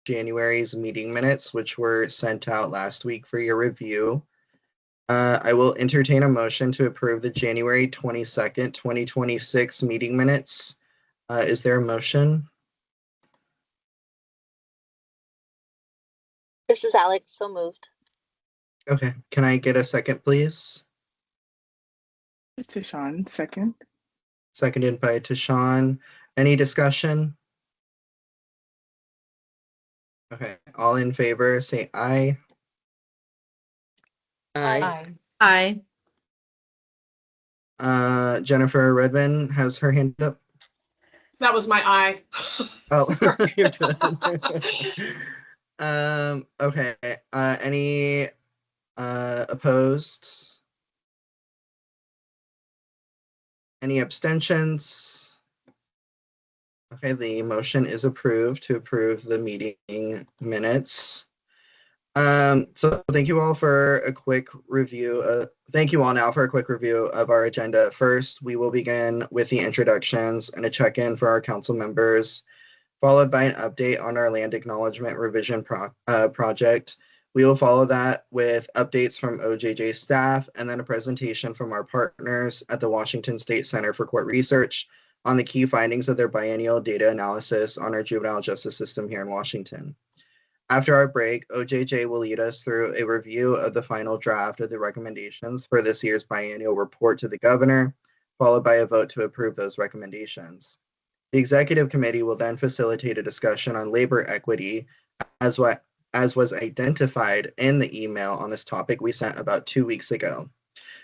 January's meeting minutes, which were sent out last week for your review. I will entertain a motion to approve the January 22nd, 2026 meeting minutes. Is there a motion? This is Alex, so moved. Okay, can I get a second, please? This is Tashawn, second. Seconded by Tashawn. Any discussion? Okay, all in favor, say aye. Aye. Aye. Jennifer Redmond has her hand up. That was my eye. Oh, Sorry. you're good. Okay, any opposed? Any abstentions? Okay, the motion is approved to approve the meeting minutes. So thank you all for a quick review. Thank you all now for a quick review of our agenda. First, we will begin with the introductions and a check-in for our council members, followed by an update on our land acknowledgement revision project. We will follow that with updates from OJJ staff and then a presentation from our partners at the Washington State Center for Court Research on the key findings of their biennial data analysis on our juvenile justice system here in Washington. After our break, OJJ will lead us through a review of the final draft of the recommendations for this year's biennial report to the governor, followed by a vote to approve those recommendations. The executive committee will then facilitate a discussion on labor equity as was identified in the email on this topic we sent about 2 weeks ago.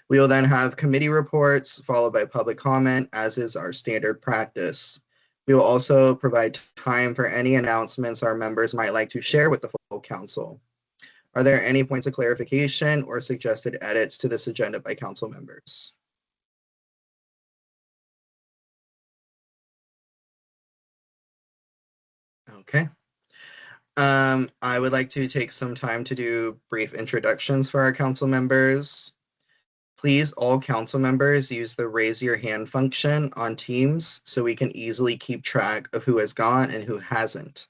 We will then have committee reports followed by public comment, as is our standard practice. We will also provide time for any announcements our members might like to share with the full council. Are there any points of clarification or suggested edits to this agenda by council members? Okay. I would like to take some time to do brief introductions for our council members. Please, all council members, use the raise your hand function on Teams so we can easily keep track of who has gone and who hasn't.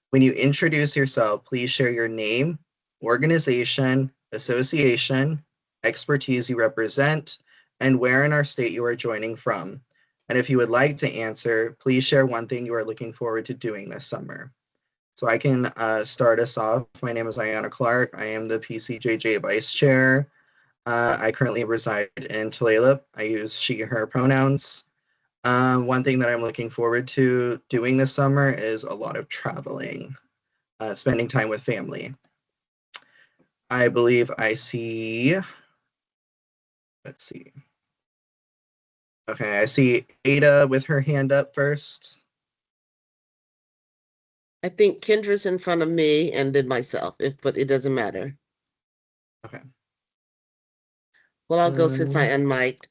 When you introduce yourself, please share your name, organization, association, expertise you represent, and where in our state you are joining from. And if you would like to answer, please share one thing you are looking forward to doing this summer. So I can start us off. My name is Ayanna Clark. I am the PCJJ Vice Chair. I currently reside in Tulalip. I use she, her pronouns. One thing that I'm looking forward to doing this summer is a lot of traveling, spending time with family. I believe I see, let's see. Okay, I see Ada with her hand up first. I think Kendra's in front of me and then myself, but it doesn't matter. Okay. Well, I'll go since I unmiked.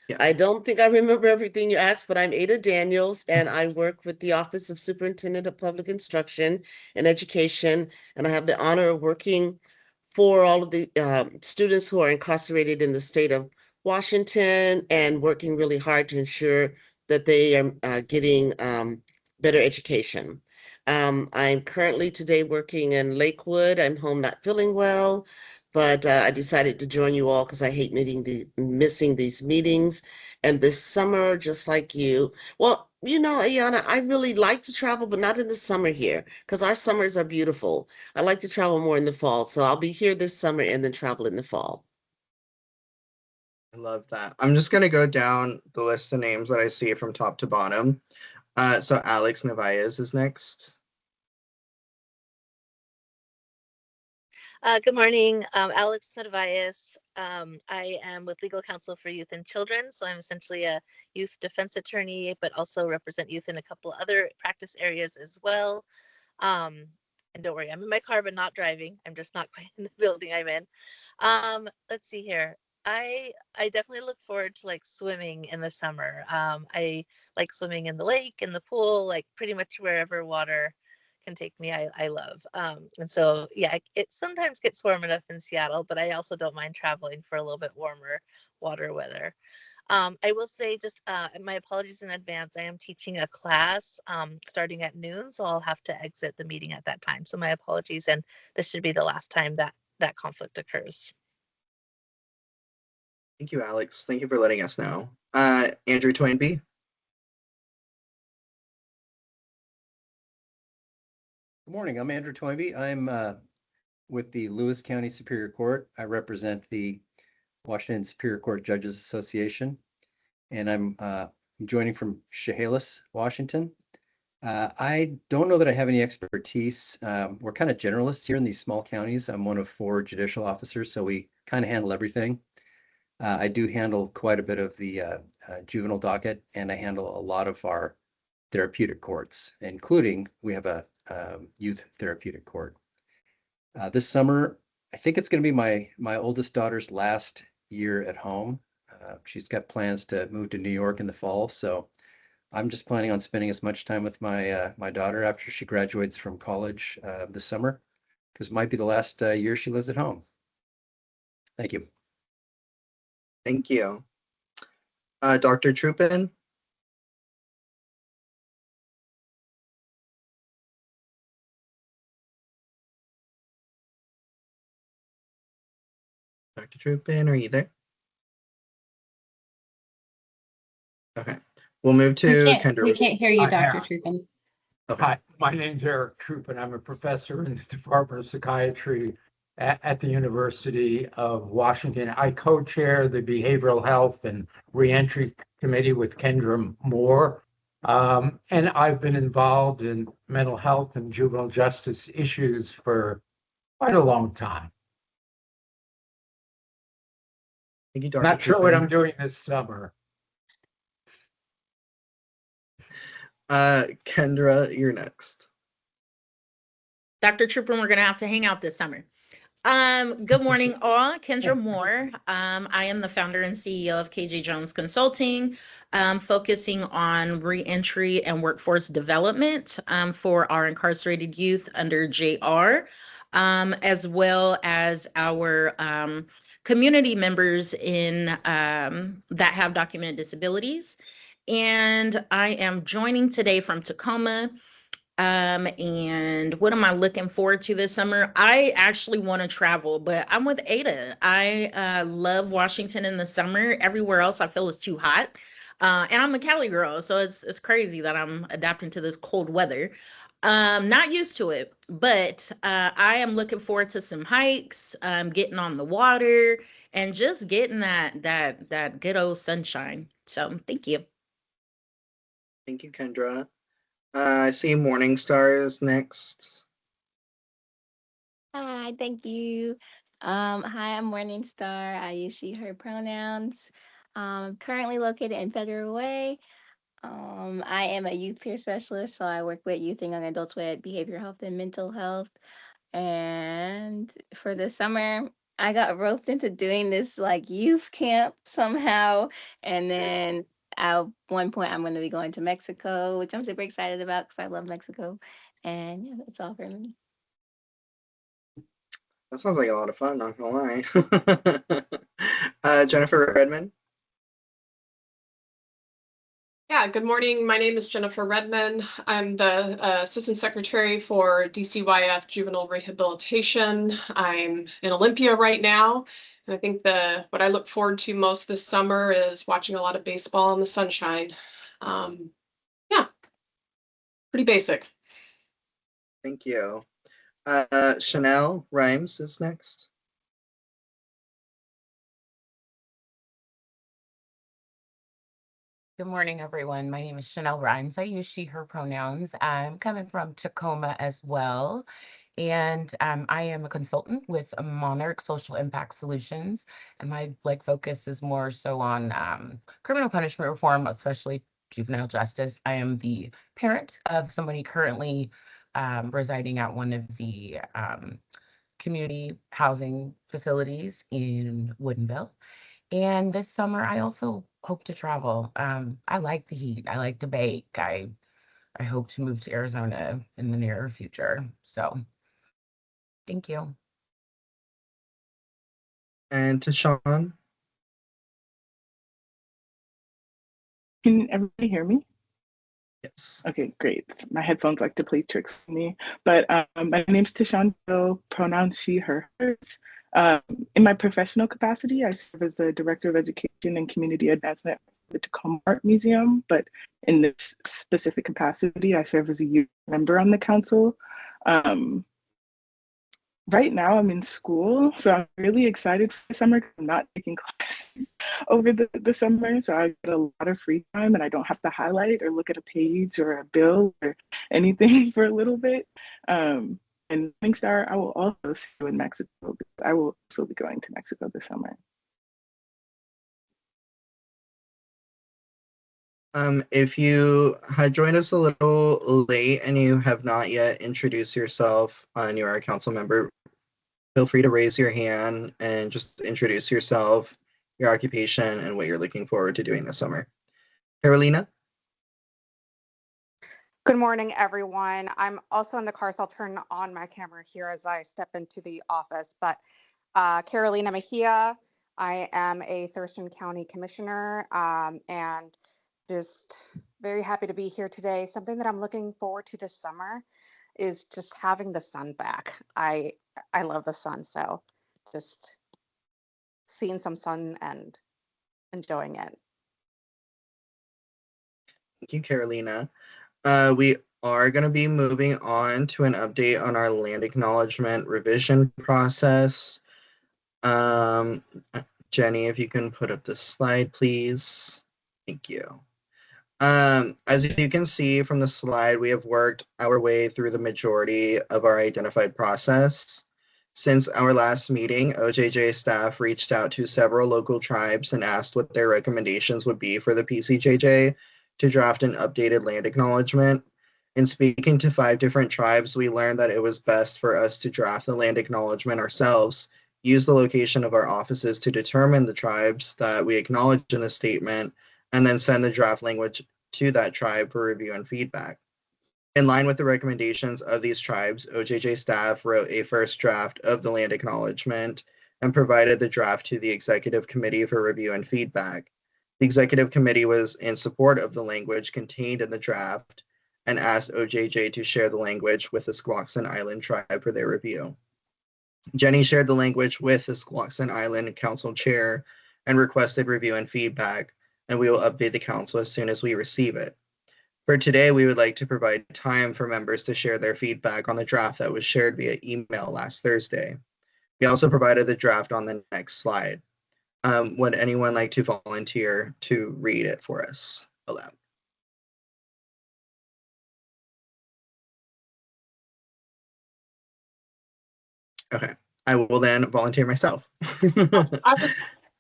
Yeah. I don't think I remember everything you asked, but I'm Ada Daniels, and I work with the Office of Superintendent of Public Instruction and Education, and I have the honor of working for all of the students who are incarcerated in the state of Washington and working really hard to ensure that they are getting better education. I'm currently today working in Lakewood. I'm home not feeling well, but I decided to join you all because I hate missing these meetings. And this summer, just like you, well, you know, Ayana, I really like to travel, but not in the summer here because our summers are beautiful. I like to travel more in the fall. So I'll be here this summer and then travel in the fall. I love that. I'm just going to go down the list of names that I see from top to bottom. So Alex Nevaez is next. Good morning, Alex Narvaez. I am with Legal Counsel for Youth and Children, so I'm essentially a youth defense attorney, but also represent youth in a couple other practice areas as well. And don't worry, I'm in my car, but not driving. I'm just not quite in the building I'm in. Let's see here. I definitely look forward to like swimming in the summer. I like swimming in the lake, in the pool, like pretty much wherever water can take me, I love. And so, yeah, it sometimes gets warm enough in Seattle, but I also don't mind traveling for a little bit warmer water weather. I will say just my apologies in advance. I am teaching a class starting at noon, so I'll have to exit the meeting at that time. So my apologies, and this should be the last time that that conflict occurs. Thank you, Alex. Thank you for letting us know. Andrew Toynbee. Good morning. I'm Andrew Toynbee. I'm with the Lewis County Superior Court. I represent the Washington Superior Court Judges Association, and I'm joining from Chehalis, Washington. I don't know that I have any expertise. We're kind of generalists here in these small counties. I'm one of 4 judicial officers, so we kind of handle everything. I do handle quite a bit of the juvenile docket, and I handle a lot of our therapeutic courts, including we have a youth therapeutic court. This summer, I think it's going to be my oldest daughter's last year at home. She's got plans to move to New York in the fall, so I'm just planning on spending as much time with my daughter after she graduates from college this summer, because it might be the last year she lives at home. Thank you. Thank you. Dr. Troopin. Dr. Troopin, are you there? Okay. We'll move to Kendra. We can't hear you, I Dr. have. Troopin. Okay. Hi, my name's Eric Troop, and I'm a professor in the Department of Psychiatry at the University of Washington. I co-chair the Behavioral Health and Reentry Committee with Kendra Moore. And I've been involved in mental health and juvenile justice issues for quite a long time. Thank you, Dr. Not sure what Troopin. I'm doing this summer. Kendra, you're next. Dr. Troopin, we're going to have to hang out this summer. Good morning, all. Kendra Moore. I am the founder and CEO of KJ Jones Consulting, focusing on reentry and workforce development for our incarcerated youth under JR, as well as our community members in that have documented disabilities. And I am joining today from Tacoma. And what am I looking forward to this summer? I actually want to travel, but I'm with Ada. I love Washington in the summer. Everywhere else I feel is too hot. And I'm a Cali girl, so it's crazy that I'm adapting to this cold weather. Not used to it, but I am looking forward to some hikes, getting on the water, and just getting that good old sunshine. So thank you. Thank you, Kendra. I see Morning Stars next. Hi, thank you. Hi, I'm Morningstar. I use she, her pronouns. Currently located in Federal Way. I am a youth peer specialist, so I work with youth and young adults with behavioral health and mental health. And for the summer, I got roped into doing this like youth camp somehow. And then at one point, I'm going to be going to Mexico, which I'm super excited about because I love Mexico. And yeah, that's all for me. That sounds like a lot of fun, not gonna lie. Jennifer Redmond. Yeah, good morning. My name is Jennifer Redmond. I'm the Assistant Secretary for DCYF Juvenile Rehabilitation. I'm in Olympia right now. And I think what I look forward to most this summer is watching a lot of baseball in the sunshine. Yeah, pretty basic. Thank you. Chanel Rhymes is next. Good morning, everyone. My name is Chanel Rhymes. I use she, her pronouns. I'm coming from Tacoma as well. And I am a consultant with Monarch Social Impact Solutions. And my focus is more so on criminal punishment reform, especially juvenile justice. I am the parent of somebody currently residing at one of the community housing facilities in Woodinville. And this summer, I also hope to travel. I like the heat. I like to bake. I hope to move to Arizona in the near future. So thank you. And to Sean. Can everybody hear me? Yes. Okay, great. My headphones like to play tricks on me. But my name's Tishawn Doe, pronouns she, her, hers. In my professional capacity, I serve as the Director of Education and Community Advancement for the Tacoma Art Museum. But in this specific capacity, I serve as a youth member on the council. Right now I'm in school, so I'm really excited for the summer. I'm not taking classes over the summer, so I get a lot of free time and I don't have to highlight or look at a page or a bill or anything for a little bit. And Morningstar, I will also see you in Mexico because I will also be going to Mexico this summer. If you had joined us a little late and you have not yet introduced yourself and you are a council member, feel free to raise your hand and just introduce yourself, your occupation, and what you're looking forward to doing this summer. Carolina? Good morning, everyone. I'm also in the car, so I'll turn on my camera here as I step into the office. But Carolina Mejia, I am a Thurston County Commissioner and just very happy to be here today. Something that I'm looking forward to this summer is just having the sun back. I love the sun, so just seeing some sun and enjoying it. Thank you, Carolina. We are going to be moving on to an update on our land acknowledgement revision process. Jenny, if you can put up the slide, please. Thank you. As you can see from the slide, we have worked our way through the majority of our identified process. Since our last meeting, OJJ staff reached out to several local tribes and asked what their recommendations would be for the PCJJ to draft an updated land acknowledgement. In speaking to 5 different tribes, we learned that it was best for us to draft the land acknowledgement ourselves, use the location of our offices to determine the tribes that we acknowledge in the statement, and then send the draft language to that tribe for review and feedback. In line with the recommendations of these tribes, OJJ staff wrote a first draft of the land acknowledgement and provided the draft to the Executive Committee for review and feedback. The Executive Committee was in support of the language contained in the draft and asked OJJ to share the language with the Squaxin Island tribe for their review. Jenny shared the language with the Squaxin Island Council Chair and requested review and feedback, and we will update the council as soon as we receive it. For today, we would like to provide time for members to share their feedback on the draft that was shared via email last Thursday. We also provided the draft on the next slide. Would anyone like to volunteer to read it for us aloud? Okay, I will then volunteer myself.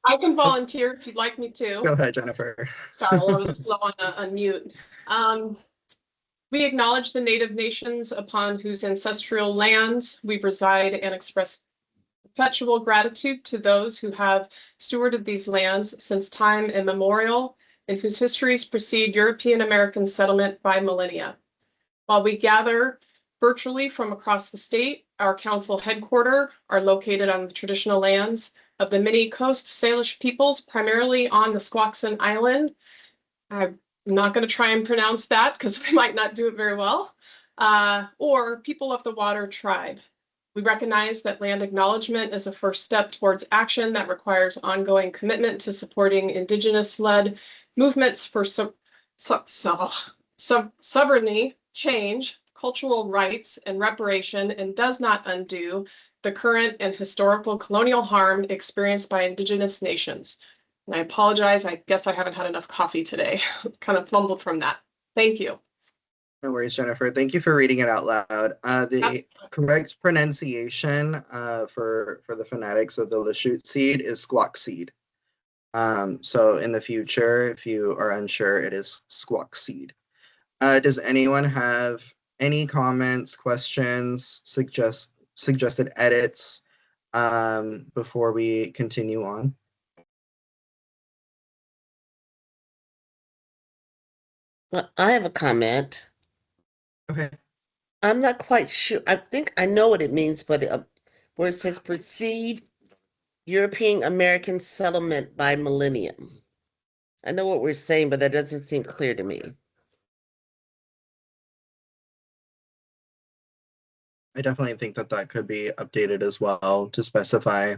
I can volunteer if you'd like me to. Go ahead, Jennifer. Sorry, I was slow on mute. We acknowledge the Native nations upon whose ancestral lands we reside and express perpetual gratitude to those who have stewarded these lands since time immemorial and whose histories precede European American settlement by millennia. While we gather virtually from across the state, our council headquarters are located on the traditional lands of the many Coast Salish peoples, primarily on the Squaxin Island. I'm not going to try and pronounce that because we might not do it very well, or People of the Water tribe. We recognize that land acknowledgement is a first step towards action that requires ongoing commitment to supporting Indigenous-led movements for sovereignty, change, cultural rights, and reparation, and does not undo the current and historical colonial harm experienced by Indigenous nations. And I apologize, I guess I haven't had enough coffee today. Kind of fumbled from that. Thank you. No worries, Jennifer. Thank you for reading it out loud. The correct pronunciation for the phonetics of the Lachute seed is squawk seed. So in the future, if you are unsure, it is squawk seed. Does anyone have any comments, questions, suggested edits before we continue on? Well, I have a comment. Okay. I'm not quite sure. I think I know what it means, but where it says precede European American settlement by millennium. I know what we're saying, but that doesn't seem clear to me. I definitely think that that could be updated as well to specify.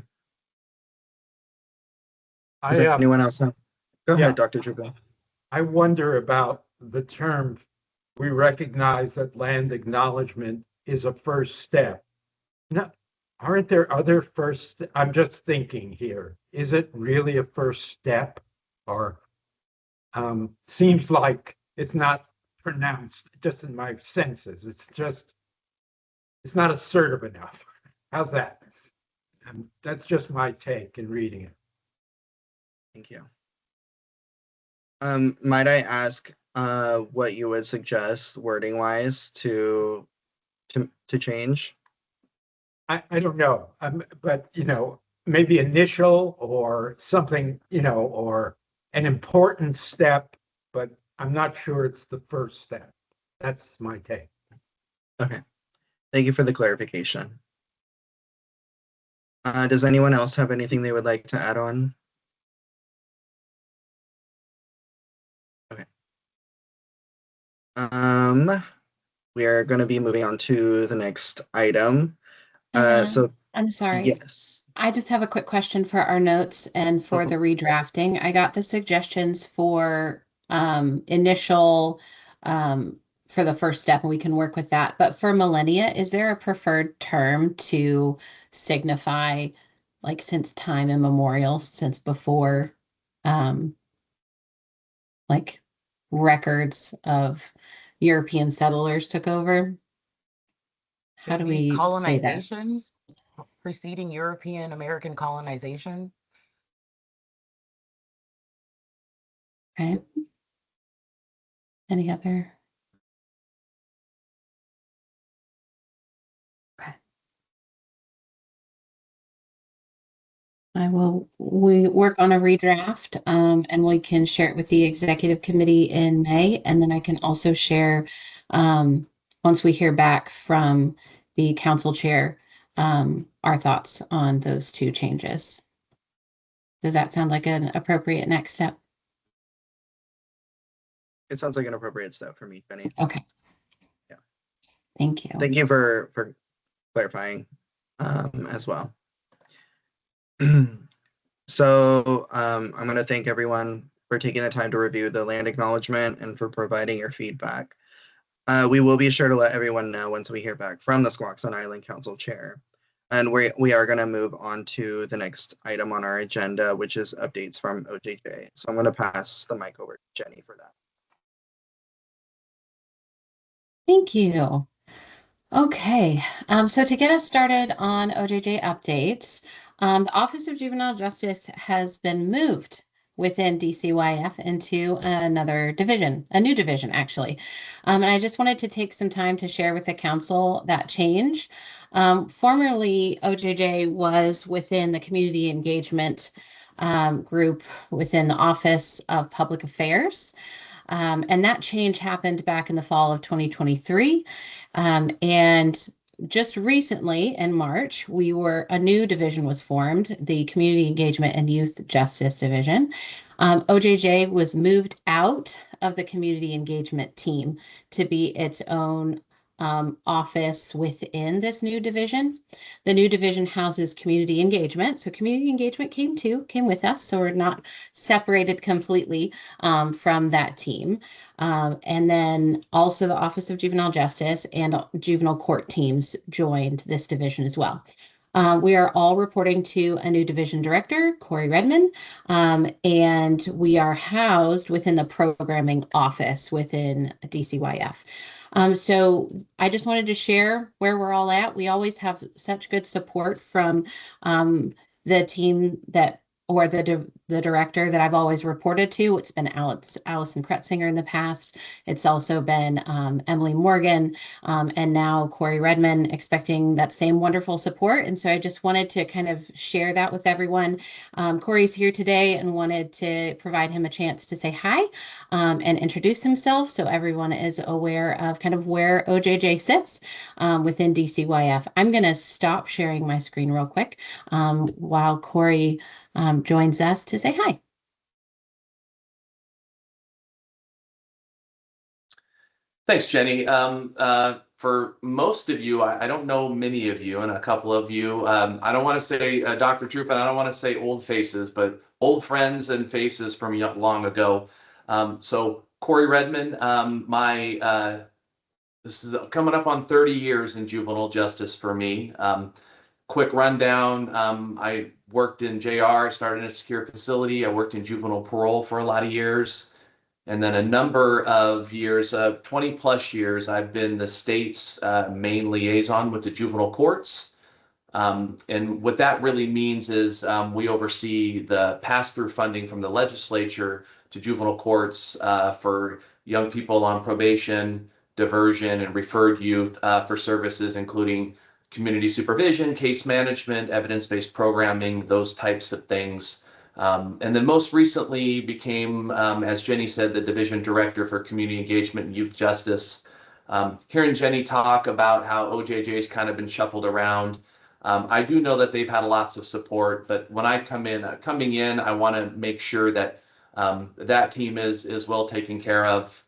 Does anyone else have? Go Yeah. ahead, Dr. Truba. I wonder about the term, we recognize that land acknowledgement is a first step. No, aren't there other first, I'm just thinking here, is it really a first step? Or seems like it's not pronounced, just in my senses. It's not assertive enough. How's that? That's just my take in reading it. Thank you. Might I ask what you would suggest wording wise to change? I don't know, but maybe initial or something, or an important step, but I'm not sure it's the first step. That's my take. Okay. Thank you for the clarification. Does anyone else have anything they would like to add on? Okay. We are going to be moving on to the next item. So I'm sorry. yes. I just have a quick question for our notes and for the redrafting. I got the suggestions for initial for the first step, and we can work with that. But for millennia, is there a preferred term to signify, like since time immemorial, since before like records of European settlers took over? How do Maybe we say that? colonizations preceding European American colonization. Okay. Any other? Okay. We work on a redraft, and we can share it with the executive committee in May. And then I can also share, once we hear back from the council chair, our thoughts on those two changes. Does that sound like an appropriate next step? It sounds like an appropriate step for me, Jenny. Okay. Yeah. Thank you. Thank you for clarifying as well. So I'm going to thank everyone for taking the time to review the land acknowledgement and for providing your feedback. We will be sure to let everyone know once we hear back from the Squaxin Island Council Chair. And we are going to move on to the next item on our agenda, which is updates from OJJ. So I'm going to pass the mic over to Jenny for that. Thank you. Okay, so to get us started on OJJ updates, the Office of Juvenile Justice has been moved within DCYF into another division, a new division actually. And I just wanted to take some time to share with the council that change. Formerly, OJJ was within the community engagement group within the Office of Public Affairs. And that change happened back in the fall of 2023. And just recently in March, a new division was formed, the Community Engagement and Youth Justice Division. OJJ was moved out of the community engagement team to be its own office within this new division. The new division houses community engagement. So community engagement came with us. So we're not separated completely from that team. And then also the Office of Juvenile Justice and juvenile court teams joined this division as well. We are all reporting to a new division director, Corey Redmond, and we are housed within the programming office within DCYF. So I just wanted to share where we're all at. We always have such good support from the team or the director that I've always reported to. It's been Allison Kretzinger in the past. It's also been Emily Morgan, and now Corey Redmond, expecting that same wonderful support. And so I just wanted to kind of share that with everyone. Corey's here today and wanted to provide him a chance to say hi and introduce himself so everyone is aware of kind of where OJJ sits within DCYF. I'm going to stop sharing my screen real quick while Corey joins us to say hi. Thanks, Jenny. For most of you, I don't know many of you, and a couple of you, I don't want to say Dr. Troop, and I don't want to say old faces, but old friends and faces from long ago. So Corey Redmond, this is coming up on 30 years in juvenile justice for me. Quick rundown, I worked in JR, started in a secure facility. I worked in juvenile parole for a lot of years. And then a number of years, of 20 plus years, I've been the state's main liaison with the juvenile courts. And what that really means is we oversee the pass-through funding from the legislature to juvenile courts for young people on probation, diversion, and referred youth for services including community supervision, case management, evidence-based programming, those types of things. And then most recently became, as Jenny said, the Division Director for Community Engagement and Youth Justice. Hearing Jenny talk about how OJJ's kind of been shuffled around, I do know that they've had lots of support, but when I coming in, I want to make sure that that team is well taken care of,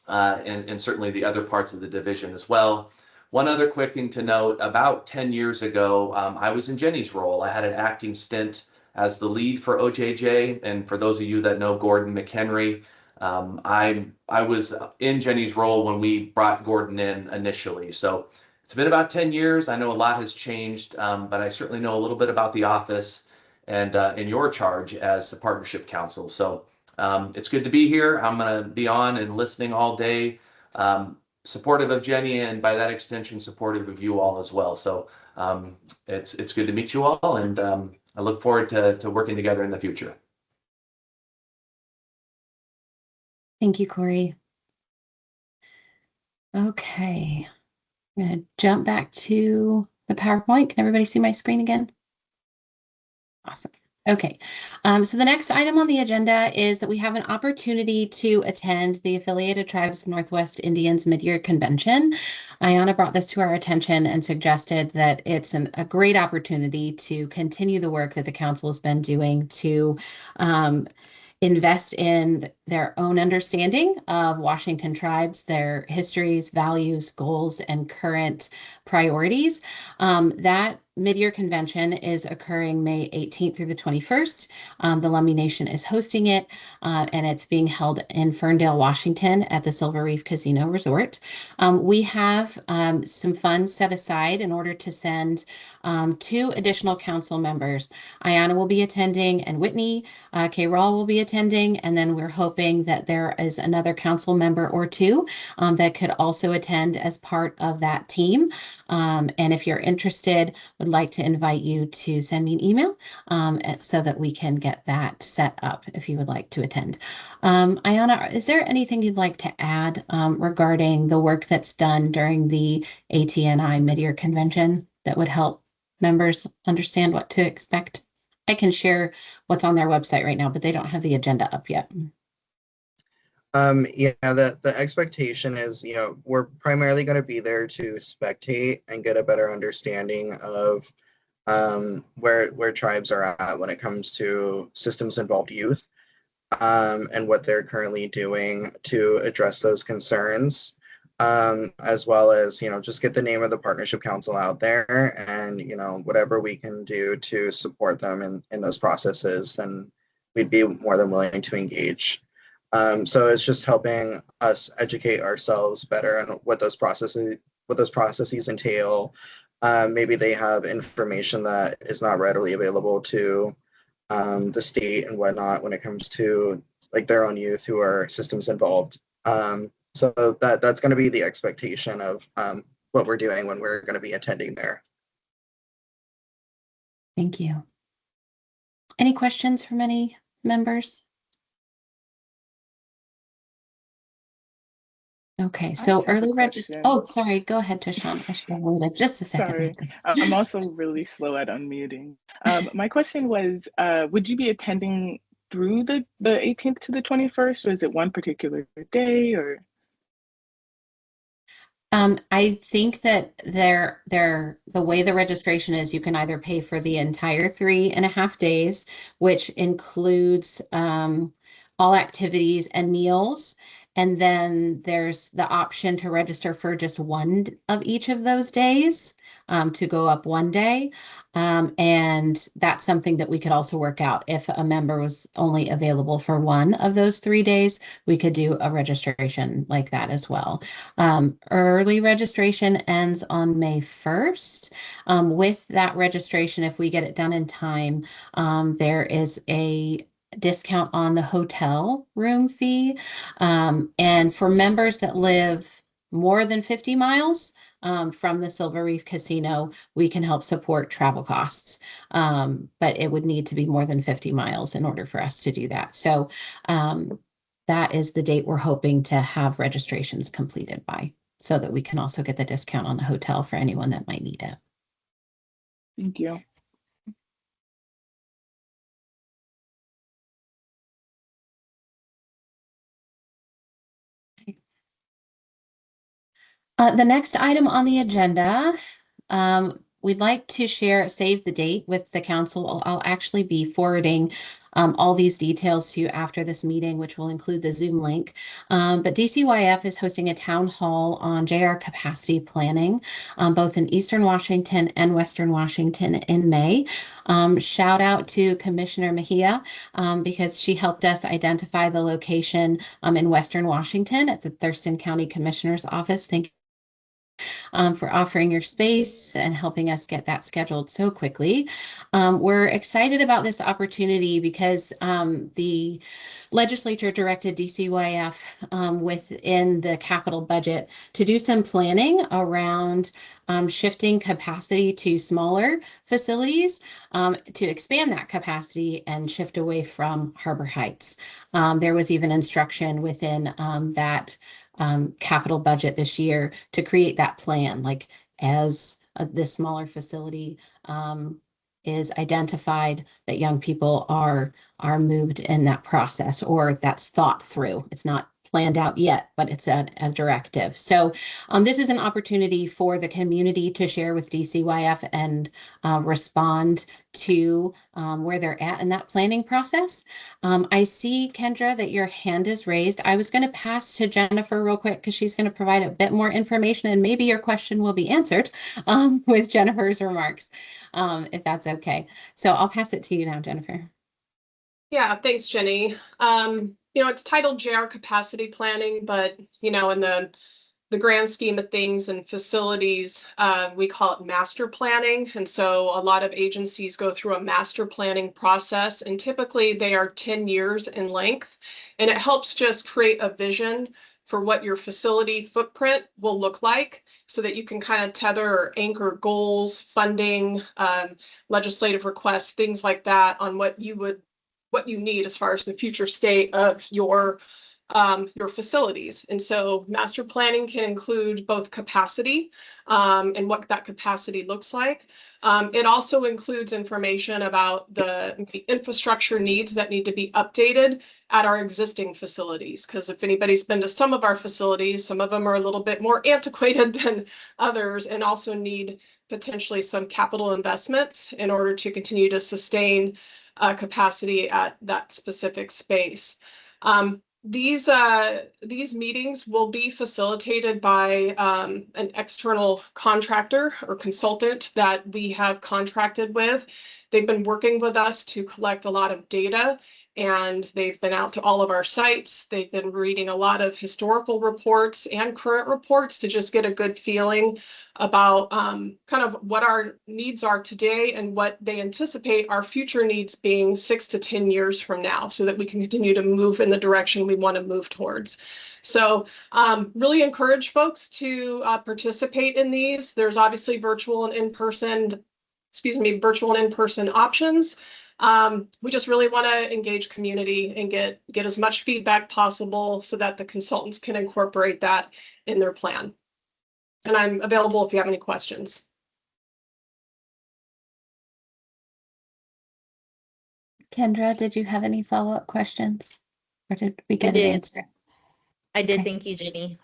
and certainly the other parts of the division as well. One other quick thing to note, about 10 years ago, I was in Jenny's role. I had an acting stint as the lead for OJJ, and for those of you that know Gordon McHenry, I was in Jenny's role when we brought Gordon in initially. So it's been about 10 years. I know a lot has changed, but I certainly know a little bit about the office and in your charge as the partnership council. So it's good to be here. I'm going to be on and listening all day, supportive of Jenny, and by that extension, supportive of you all as well. So it's good to meet you all, and I look forward to working together in the future. Thank you, Corey. Okay, I'm going to jump back to the PowerPoint. Can everybody see my screen again? Awesome. Okay, so the next item on the agenda is that we have an opportunity to attend the Affiliated Tribes of Northwest Indians Mid-Year Convention. Ayana brought this to our attention and suggested that it's a great opportunity to continue the work that the council has been doing to invest in their own understanding of Washington tribes, their histories, values, goals, and current priorities. That mid-year convention is occurring May 18th through the 21st. The Lummi Nation is hosting it, and it's being held in Ferndale, Washington at the Silver Reef Casino Resort. We have some funds set aside in order to send 2 additional council members. Ayana will be attending, and Whitney K. Rawl will be attending, and then we're hoping that there is another council member or 2 that could also attend as part of that team. And if you're interested, would like to invite you to send me an email so that we can get that set up if you would like to attend. Ayana, is there anything you'd like to add regarding the work that's done during the ATNI Mid-Year Convention that would help members understand what to expect? I can share what's on their website right now, but they don't have the agenda up yet. Yeah, the expectation is, we're primarily going to be there to spectate and get a better understanding of where tribes are at when it comes to systems involved youth, and what they're currently doing to address those concerns, as well as, just get the name of the partnership council out there, and, whatever we can do to support them in those processes, then we'd be more than willing to engage. So it's just helping us educate ourselves better on what those processes entail. Maybe they have information that is not readily available to the state and whatnot when it comes to like their own youth who are systems involved. So that's going to be the expectation of what we're doing when we're going to be attending there. Thank you. Any questions from any members? Okay, so early registration. Oh, sorry. Go ahead, Tashawn. I should have waited just a second. Sorry, I'm also really slow at unmuting. My question was, would you be attending through the 18th to the 21st, or is it one particular day, or? I think that the way the registration is, you can either pay for the entire 3.5 days, which includes all activities and meals, And then there's the option to register for just one of each of those days, to go up one day. And that's something that we could also work out. If a member was only available for one of those 3 days, we could do a registration like that as well. Early registration ends on May 1st. With that registration, if we get it done in time, there is a discount on the hotel room fee. And for members that live more than 50 miles from the Silver Reef Casino, we can help support travel costs. But it would need to be more than 50 miles in order for us to do that. So that is the date we're hoping to have registrations completed by, so that we can also get the discount on the hotel for anyone that might need it. Thank you. The next item on the agenda, we'd like to save the date with the council. I'll actually be forwarding all these details to you after this meeting, which will include the Zoom link. But DCYF is hosting a town hall on JR capacity planning, both in Eastern Washington and Western Washington in May. Shout out to Commissioner Mejia, because she helped us identify the location in Western Washington at the Thurston County Commissioner's Office. Thank you for offering your space and helping us get that scheduled so quickly. We're excited about this opportunity because the legislature directed DCYF within the capital budget to do some planning around shifting capacity to smaller facilities, to expand that capacity and shift away from Harbor Heights. There was even instruction within that capital budget this year to create that plan, like as this smaller facility is identified, that young people are moved in that process, or that's thought through. It's not planned out yet, but it's a directive. So this is an opportunity for the community to share with DCYF and respond to where they're at in that planning process. I see, Kendra, that your hand is raised. I was going to pass to Jennifer real quick because she's going to provide a bit more information, and maybe your question will be answered with Jennifer's remarks, if that's okay. So I'll pass it to you now, Jennifer. Yeah, thanks, Jenny. It's titled JR Capacity Planning, but, in the grand scheme of things and facilities, we call it master planning. And so a lot of agencies go through a master planning process, and typically they are 10 years in length. And it helps just create a vision for what your facility footprint will look like, so that you can kind of tether or anchor goals, funding, legislative requests, things like that, on what you need as far as the future state of your facilities. And so master planning can include both capacity and what that capacity looks like. It also includes information about the infrastructure needs that need to be updated at our existing facilities. Because if anybody's been to some of our facilities, some of them are a little bit more antiquated than others, and also need potentially some capital investments in order to continue to sustain capacity at that specific space. These meetings will be facilitated by an external contractor or consultant that we have contracted with. They've been working with us to collect a lot of data, and they've been out to all of our sites. They've been reading a lot of historical reports and current reports to just get a good feeling about kind of what our needs are today and what they anticipate our future needs being 6 to 10 years from now, so that we can continue to move in the direction we want to move towards. So really encourage folks to participate in these. There's obviously virtual and in-person options. We just really want to engage community and get as much feedback possible so that the consultants can incorporate that in their plan. And I'm available if you have any questions. Kendra, did you have any follow-up questions? Or did we get an answer? I did. Okay. Thank you, Jenny.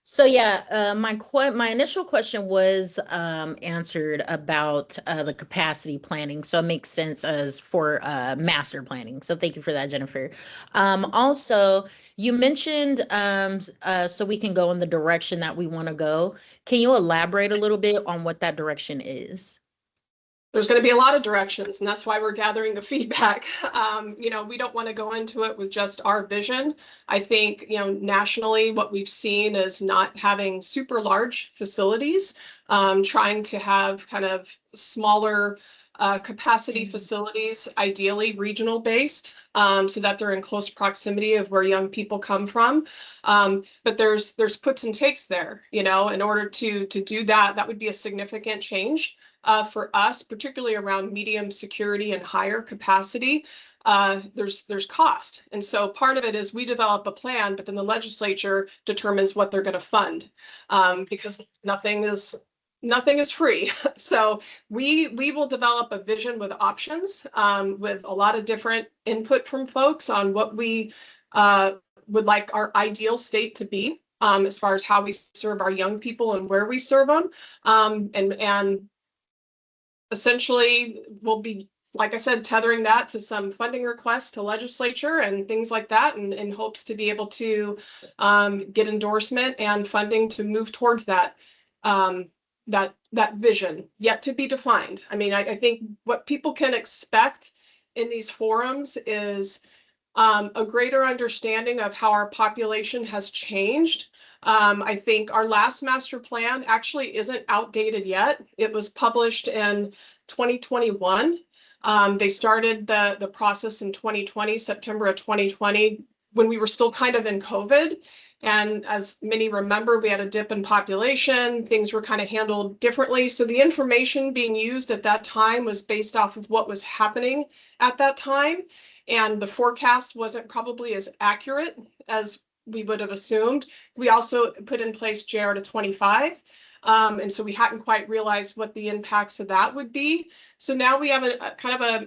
So yeah, my initial question was answered about the capacity planning. So it makes sense as for master planning. So thank you for that, Jennifer. Also, you mentioned so we can go in the direction that we want to go. Can you elaborate a little bit on what that direction is? There's going to be a lot of directions, and that's why we're gathering the feedback. We don't want to go into it with just our vision. I think, nationally, what we've seen is not having super large facilities, trying to have kind of smaller capacity facilities, ideally regional based, so that they're in close proximity of where young people come from. But there's puts and takes there, in order to do that, that would be a significant change. For us, particularly around medium security and higher capacity, there's cost. And so part of it is we develop a plan, but then the legislature determines what they're going to fund, because nothing is free. So we will develop a vision with options, with a lot of different input from folks on what we would like our ideal state to be, as far as how we serve our young people and where we serve them. And essentially, we'll be, like I said, tethering that to some funding requests to legislature and things like that, and in hopes to be able to get endorsement and funding to move towards that that vision, yet to be defined. I mean, I think what people can expect in these forums is a greater understanding of how our population has changed. I think our last master plan actually isn't outdated yet. It was published in 2021. They started the process in 2020, September of 2020, when we were still kind of in COVID. And as many remember, we had a dip in population. Things were kind of handled differently. So the information being used at that time was based off of what was happening at that time. And the forecast wasn't probably as accurate as we would have assumed. We also put in place JR to 25. And so we hadn't quite realized what the impacts of that would be. So now we have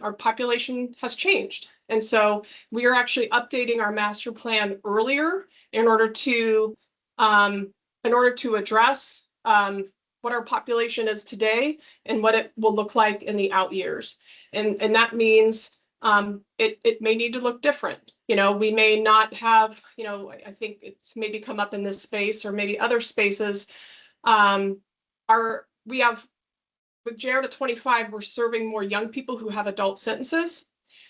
our population has changed. And so we are actually updating our master plan earlier in order to address what our population is today and what it will look like in the out years. And that means it may need to look different. We may not have, I think it's maybe come up in this space or maybe other spaces. We have, with JR to 25, we're serving more young people who have adult sentences.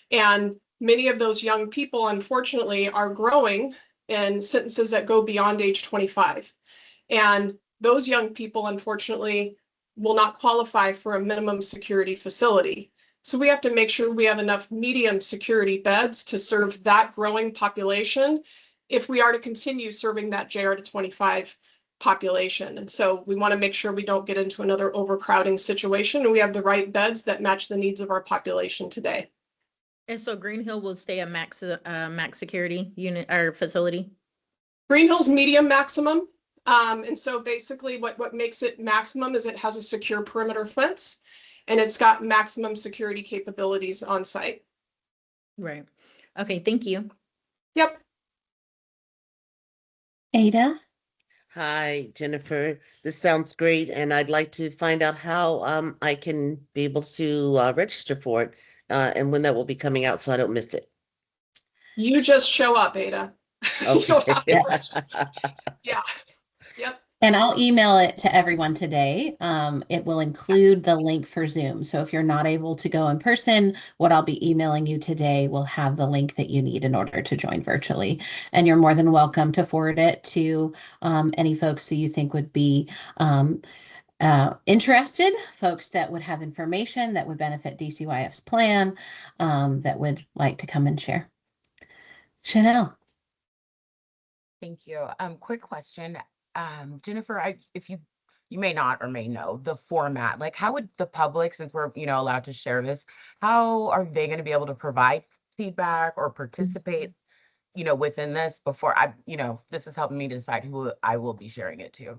And many of those young people, unfortunately, are growing in sentences that go beyond age 25. And those young people, unfortunately, will not qualify for a minimum security facility. So we have to make sure we have enough medium security beds to serve that growing population if we are to continue serving that JR to 25 population. And so we want to make sure we don't get into another overcrowding situation, and we have the right beds that match the needs of our population today. And so Green Hill will stay a max security unit or facility? Green Hill's medium maximum. And so basically what makes it maximum is it has a secure perimeter fence and it's got maximum security capabilities on site. Right. Okay, thank you. Yep. Ada? Hi, Jennifer. This sounds great, and I'd like to find out how I can be able to register for it, and when that will be coming out so I don't miss it. You just show up, Ada. You don't have to register. Yeah. Yep. And I'll email it to everyone today. It will include the link for Zoom. So if you're not able to go in person, what I'll be emailing you today will have the link that you need in order to join virtually. And you're more than welcome to forward it to any folks that you think would be interested, folks that would have information that would benefit DCYF's plan, that would like to come and share. Chanel. Thank you. Quick question. Jennifer, if you may not or may know the format, like how would the public, since we're, allowed to share this, how are they going to be able to provide feedback or participate, within this before this is helping me decide who I will be sharing it to?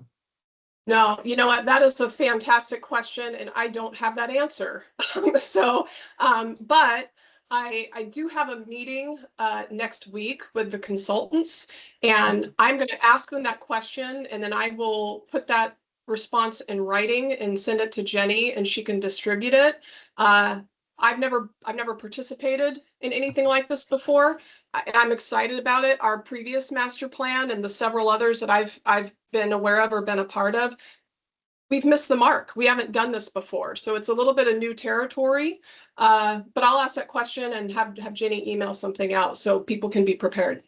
No, you know what? That is a fantastic question, and I don't have that answer. But I do have a meeting next week with the consultants, and I'm going to ask them that question, and then I will put that response in writing and send it to Jenny, and she can distribute it. I've never participated in anything like this before, and I'm excited about it. Our previous master plan and the several others that I've been aware of or been a part of, we've missed the mark. We haven't done this before. So it's a little bit of new territory. But I'll ask that question and have Jenny email something out so people can be prepared.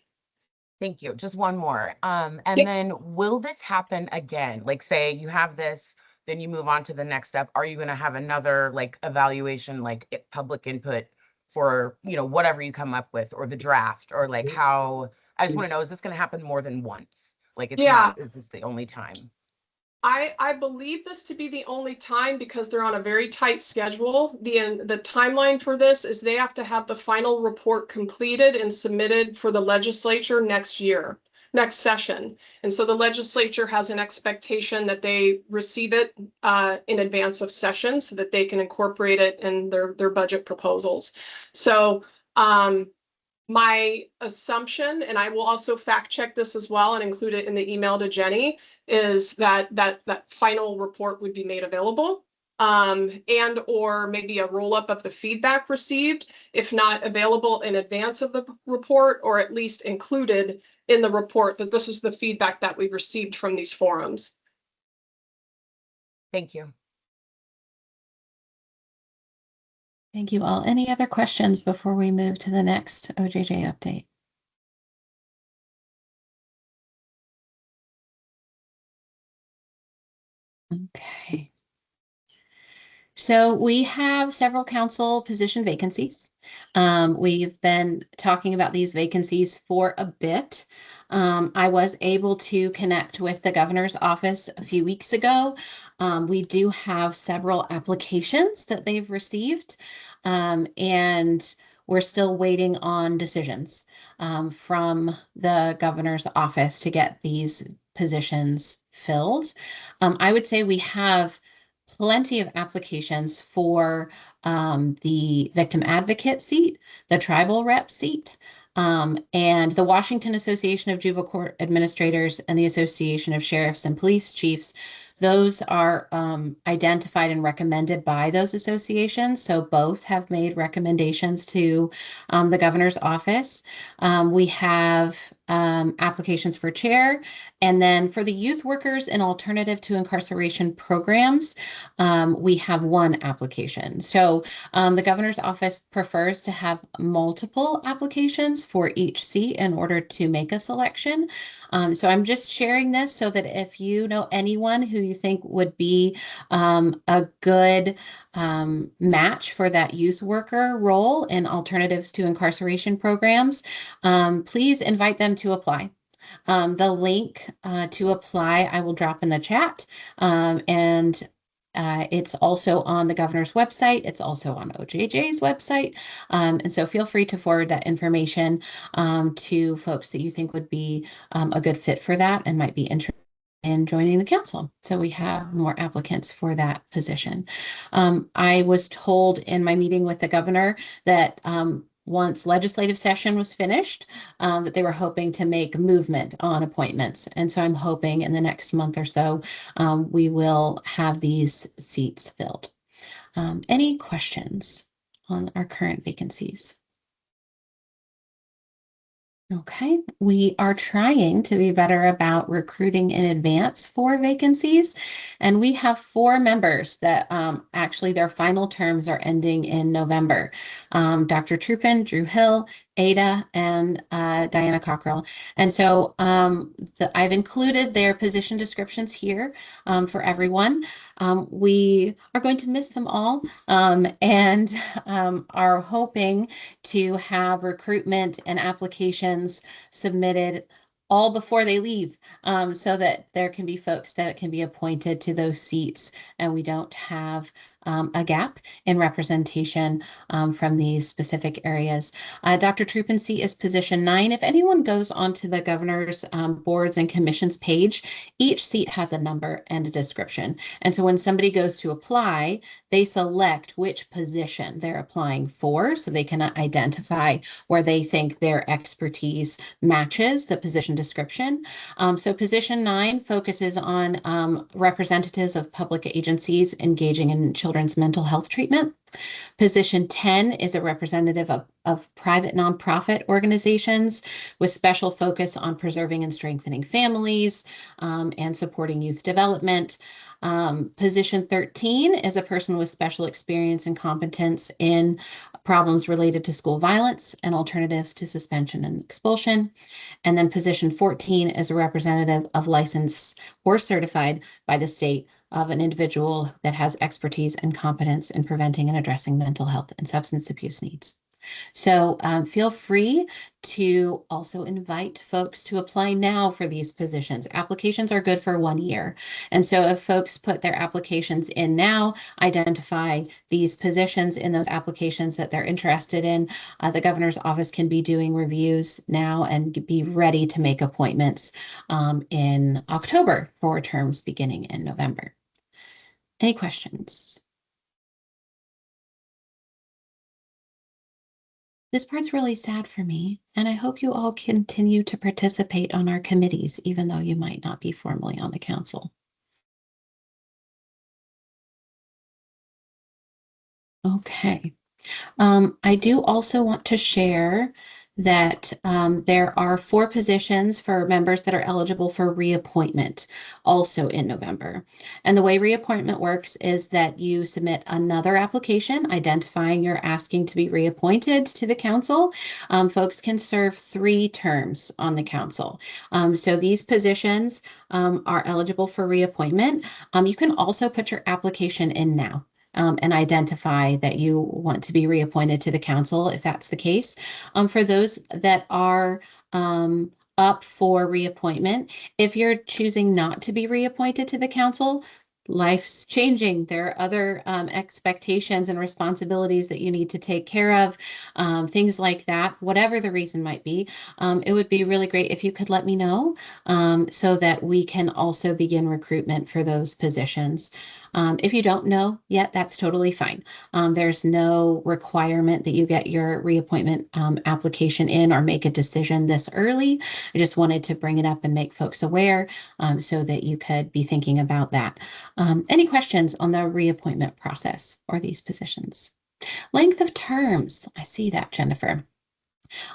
Thank you. Just one more. And Yep. then will this happen again? Like say you have this, then you move on to the next step. Are you going to have another like evaluation, like public input for, you know, whatever you come up with or the draft or like how, I just want to know, is this going to happen more than once? Like it's Yeah. not, is this the only time? I believe this to be the only time because they're on a very tight schedule. The timeline for this is they have to have the final report completed and submitted for the legislature next year, next session. And so the legislature has an expectation that they receive it in advance of session so that they can incorporate it in their budget proposals. So my assumption, and I will also fact check this as well and include it in the email to Jenny, is that final report would be made available, and or maybe a roll up of the feedback received, if not available in advance of the report, or at least included in the report that this is the feedback that we received from these forums. Thank you. Thank you all. Any other questions before we move to the next OJJ update? Okay. So we have several council position vacancies. We've been talking about these vacancies for a bit. I was able to connect with the governor's office a few weeks ago. We do have several applications that they've received, and we're still waiting on decisions from the governor's office to get these positions filled. I would say we have plenty of applications for the victim advocate seat, the tribal rep seat, and the Washington Association of Juvenile Court Administrators and the Association of Sheriffs and Police Chiefs. Those are identified and recommended by those associations. So both have made recommendations to the governor's office. We have applications for chair. And then for the youth workers and alternative to incarceration programs, we have one application. So the governor's office prefers to have multiple applications for each seat in order to make a selection. So I'm just sharing this so that if you know anyone who you think would be a good match for that youth worker role in alternatives to incarceration programs, please invite them to apply. The link to apply I will drop in the chat, and it's also on the governor's website. It's also on OJJ's website. And so feel free to forward that information to folks that you think would be a good fit for that and might be interested in joining the council. So we have more applicants for that position. I was told in my meeting with the governor that once legislative session was finished, that they were hoping to make movement on appointments. And so I'm hoping in the next month or so, we will have these seats filled. Any questions on our current vacancies? Okay, we are trying to be better about recruiting in advance for vacancies, and we have 4 members that actually their final terms are ending in November. Dr. Trupin, Drew Hill, Ada, and Diana Cockrell. And so I've included their position descriptions here for everyone. We are going to miss them all and are hoping to have recruitment and applications submitted all before they leave, so that there can be folks that can be appointed to those seats and we don't have a gap in representation from these specific areas. Dr. Truppency is position 9. If anyone goes onto the governor's boards and commissions page, each seat has a number and a description. And so when somebody goes to apply, they select which position they're applying for so they can identify where they think their expertise matches the position description. So position 9 focuses on representatives of public agencies engaging in children's mental health treatment. Position 10 is a representative of private nonprofit organizations with special focus on preserving and strengthening families and supporting youth development. Position 13 is a person with special experience and competence in problems related to school violence and alternatives to suspension and expulsion. And then position 14 is a representative of licensed or certified by the state of an individual that has expertise and competence in preventing and addressing mental health and substance abuse needs. So feel free to also invite folks to apply now for these positions. Applications are good for 1 year. And so if folks put their applications in now, identify these positions in those applications that they're interested in, the governor's office can be doing reviews now and be ready to make appointments in October for terms beginning in November. Any questions? This part's really sad for me, and I hope you all continue to participate on our committees, even though you might not be formally on the council. Okay. I do also want to share that there are 4 positions for members that are eligible for reappointment also in November. And the way reappointment works is that you submit another application identifying you're asking to be reappointed to the council. Folks can serve 3 terms on the council. So these positions are eligible for reappointment. You can also put your application in now. And identify that you want to be reappointed to the council if that's the case. For those that are up for reappointment, if you're choosing not to be reappointed to the council, life's changing. There are other expectations and responsibilities that you need to take care of, things like that, whatever the reason might be. It would be really great if you could let me know so that we can also begin recruitment for those positions. If you don't know yet, that's totally fine. There's no requirement that you get your reappointment application in or make a decision this early. I just wanted to bring it up and make folks aware so that you could be thinking about that. Any questions on the reappointment process or these positions? Length of terms. I see that, Jennifer.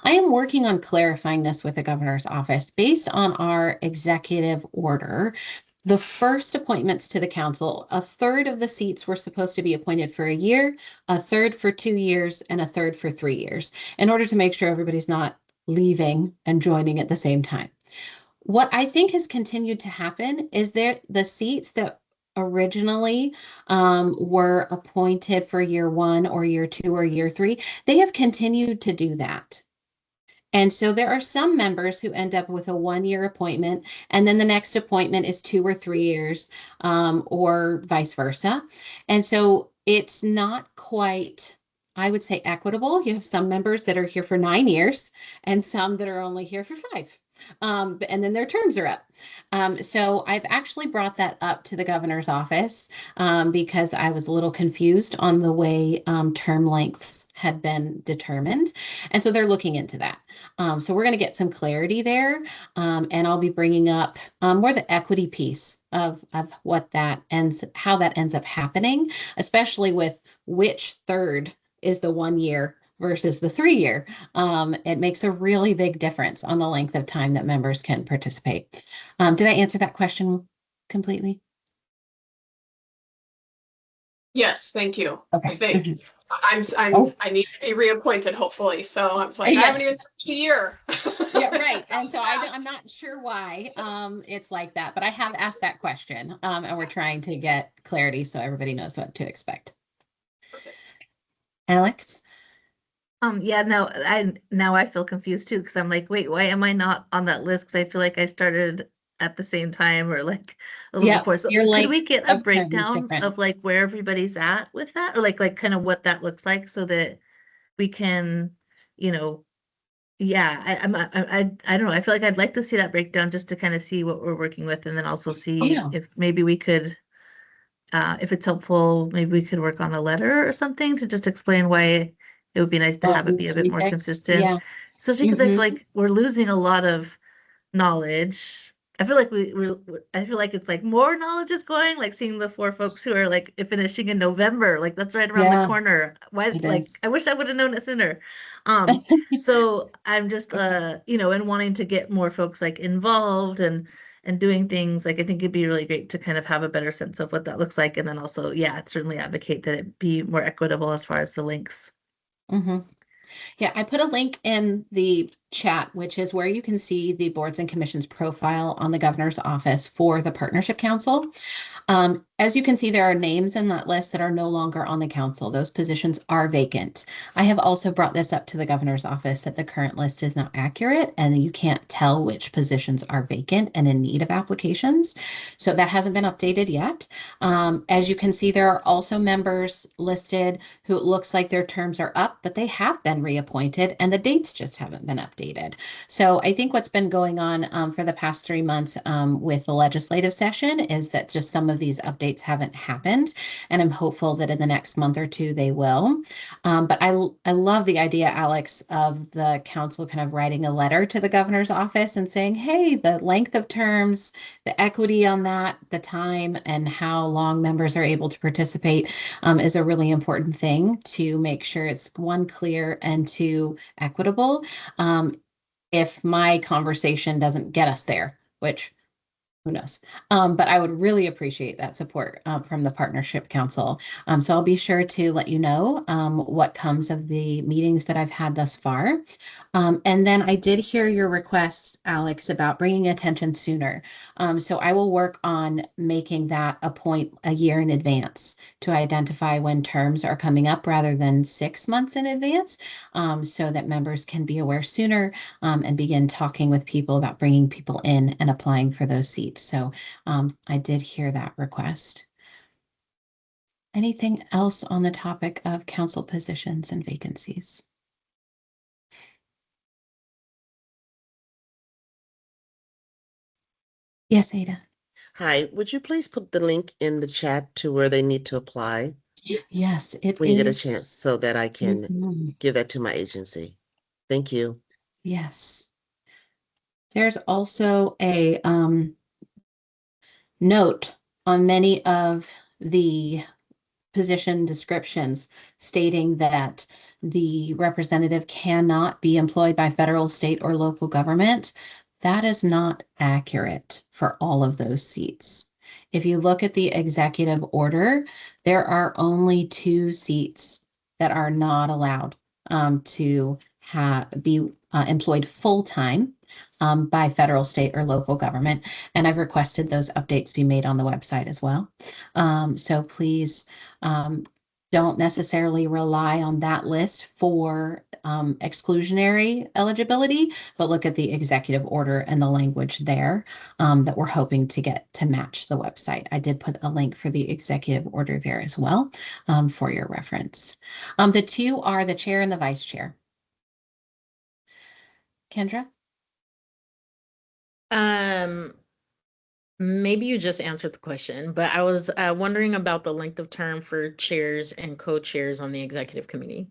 I am working on clarifying this with the governor's office based on our executive order. The first appointments to the council, 1/3 of the seats were supposed to be appointed for a year, 1/3 for 2 years, and 1/3 for 3 years, in order to make sure everybody's not leaving and joining at the same time. What I think has continued to happen is that the seats that originally were appointed for year 1 or year 2 or year 3, they have continued to do that. And so there are some members who end up with a 1-year appointment, and then the next appointment is 2 or 3 years, or vice versa. And so it's not quite, I would say, equitable. You have some members that are here for 9 years and some that are only here for 5. And then their terms are up. So I've actually brought that up to the governor's office because I was a little confused on the way term lengths had been determined. And so they're looking into that. So we're going to get some clarity there. And I'll be bringing up more the equity piece of what that how that ends up happening, especially with which third is the 1 year versus the 3 year. It makes a really big difference on the length of time that members can participate. Did I answer that question completely? Yes, thank you. Okay. I think I need to be reappointed, hopefully. So I was like, I haven't even touched a year. Yeah, right. And so I'm not sure why it's like that, but I have asked that question, and we're trying to get clarity so everybody knows what to expect. Alex? Yeah, now I feel confused too, because I'm like, wait, why am I not on that list? Because I feel like I started at the same time or like a little Yep, before. So your could we length get a of term is breakdown different. of like where everybody's at with that, or like kind of what that looks like so that we can, you know, yeah, I don't know. I feel like I'd like to see that breakdown just to kind of see what we're working with, and then also see Yeah. if maybe we could, if it's helpful, maybe we could work on a letter or something to just explain why it would be nice to What have it be needs a to bit be more fixed? consistent. Yeah. Especially because I feel Mm-hmm. like we're losing a lot of knowledge. I feel like I feel like it's like more knowledge is going, like seeing the four folks who are like finishing in November, like that's right around the Yeah, corner. Why, it like, is. I wish I would have known it sooner. So I'm just, you know, and wanting to get more folks like involved and doing things, like I think it'd be really great to kind of have a better sense of what that looks like. And then also, yeah, certainly advocate that it be more equitable as far as the links. Mm-hmm. Yeah, I put a link in the chat, which is where you can see the boards and commissions profile on the governor's office for the Partnership Council. As you can see, there are names in that list that are no longer on the council. Those positions are vacant. I have also brought this up to the governor's office that the current list is not accurate and you can't tell which positions are vacant and in need of applications. So that hasn't been updated yet. As you can see, there are also members listed who it looks like their terms are up, but they have been reappointed and the dates just haven't been updated. So I think what's been going on for the past 3 months with the legislative session is that just some of these updates haven't happened. And I'm hopeful that in the next month or two they will. But I love the idea, Alex, of the council kind of writing a letter to the governor's office and saying, hey, the length of terms, the equity on that, the time, and how long members are able to participate is a really important thing to make sure it's one, clear, and two, equitable. If my conversation doesn't get us there, which who knows? But I would really appreciate that support from the Partnership Council. So I'll be sure to let you know what comes of the meetings that I've had thus far. And then I did hear your request, Alex, about bringing attention sooner. So I will work on making that a point a year in advance to identify when terms are coming up rather than 6 months in advance, so that members can be aware sooner and begin talking with people about bringing people in and applying for those seats. So I did hear that request. Anything else on the topic of council positions and vacancies? Yes, Ada. Hi, would you please put the link in the chat to where they need to apply Yes, it when you get a is. chance so that I can Mhm. give that to my agency? Thank you. Yes. There's also a note on many of the position descriptions stating that the representative cannot be employed by federal, state, or local government. That is not accurate for all of those seats. If you look at the executive order, there are only 2 seats that are not allowed to be employed full-time by federal, state, or local government. And I've requested those updates be made on the website as well. So please don't necessarily rely on that list for exclusionary eligibility, but look at the executive order and the language there that we're hoping to get to match the website. I did put a link for the executive order there as well for your reference. The 2 are the chair and the vice chair. Kendra? Maybe you just answered the question, but I was wondering about the length of term for chairs and co-chairs on the executive committee.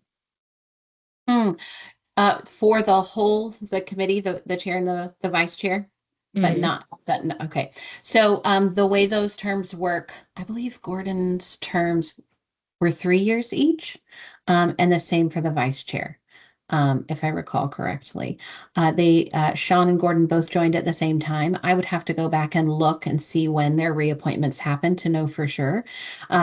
For the committee, the chair and the vice chair, but not that. No, okay. So the way those terms work, I believe Gordon's terms were 3 years each, and the same for the vice chair, if I recall correctly. Sean and Gordon both joined at the same time. I would have to go back and look and see when their reappointments happened to know for sure,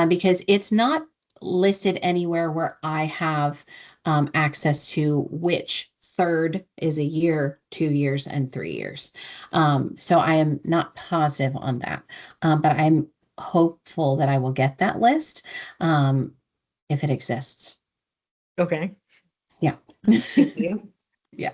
because it's not listed anywhere where I have access to which third is a year, 2 years, and 3 years. So I am not positive on that, but I'm hopeful that I will get that list if it exists. Okay. Yeah. Thank you. Yeah.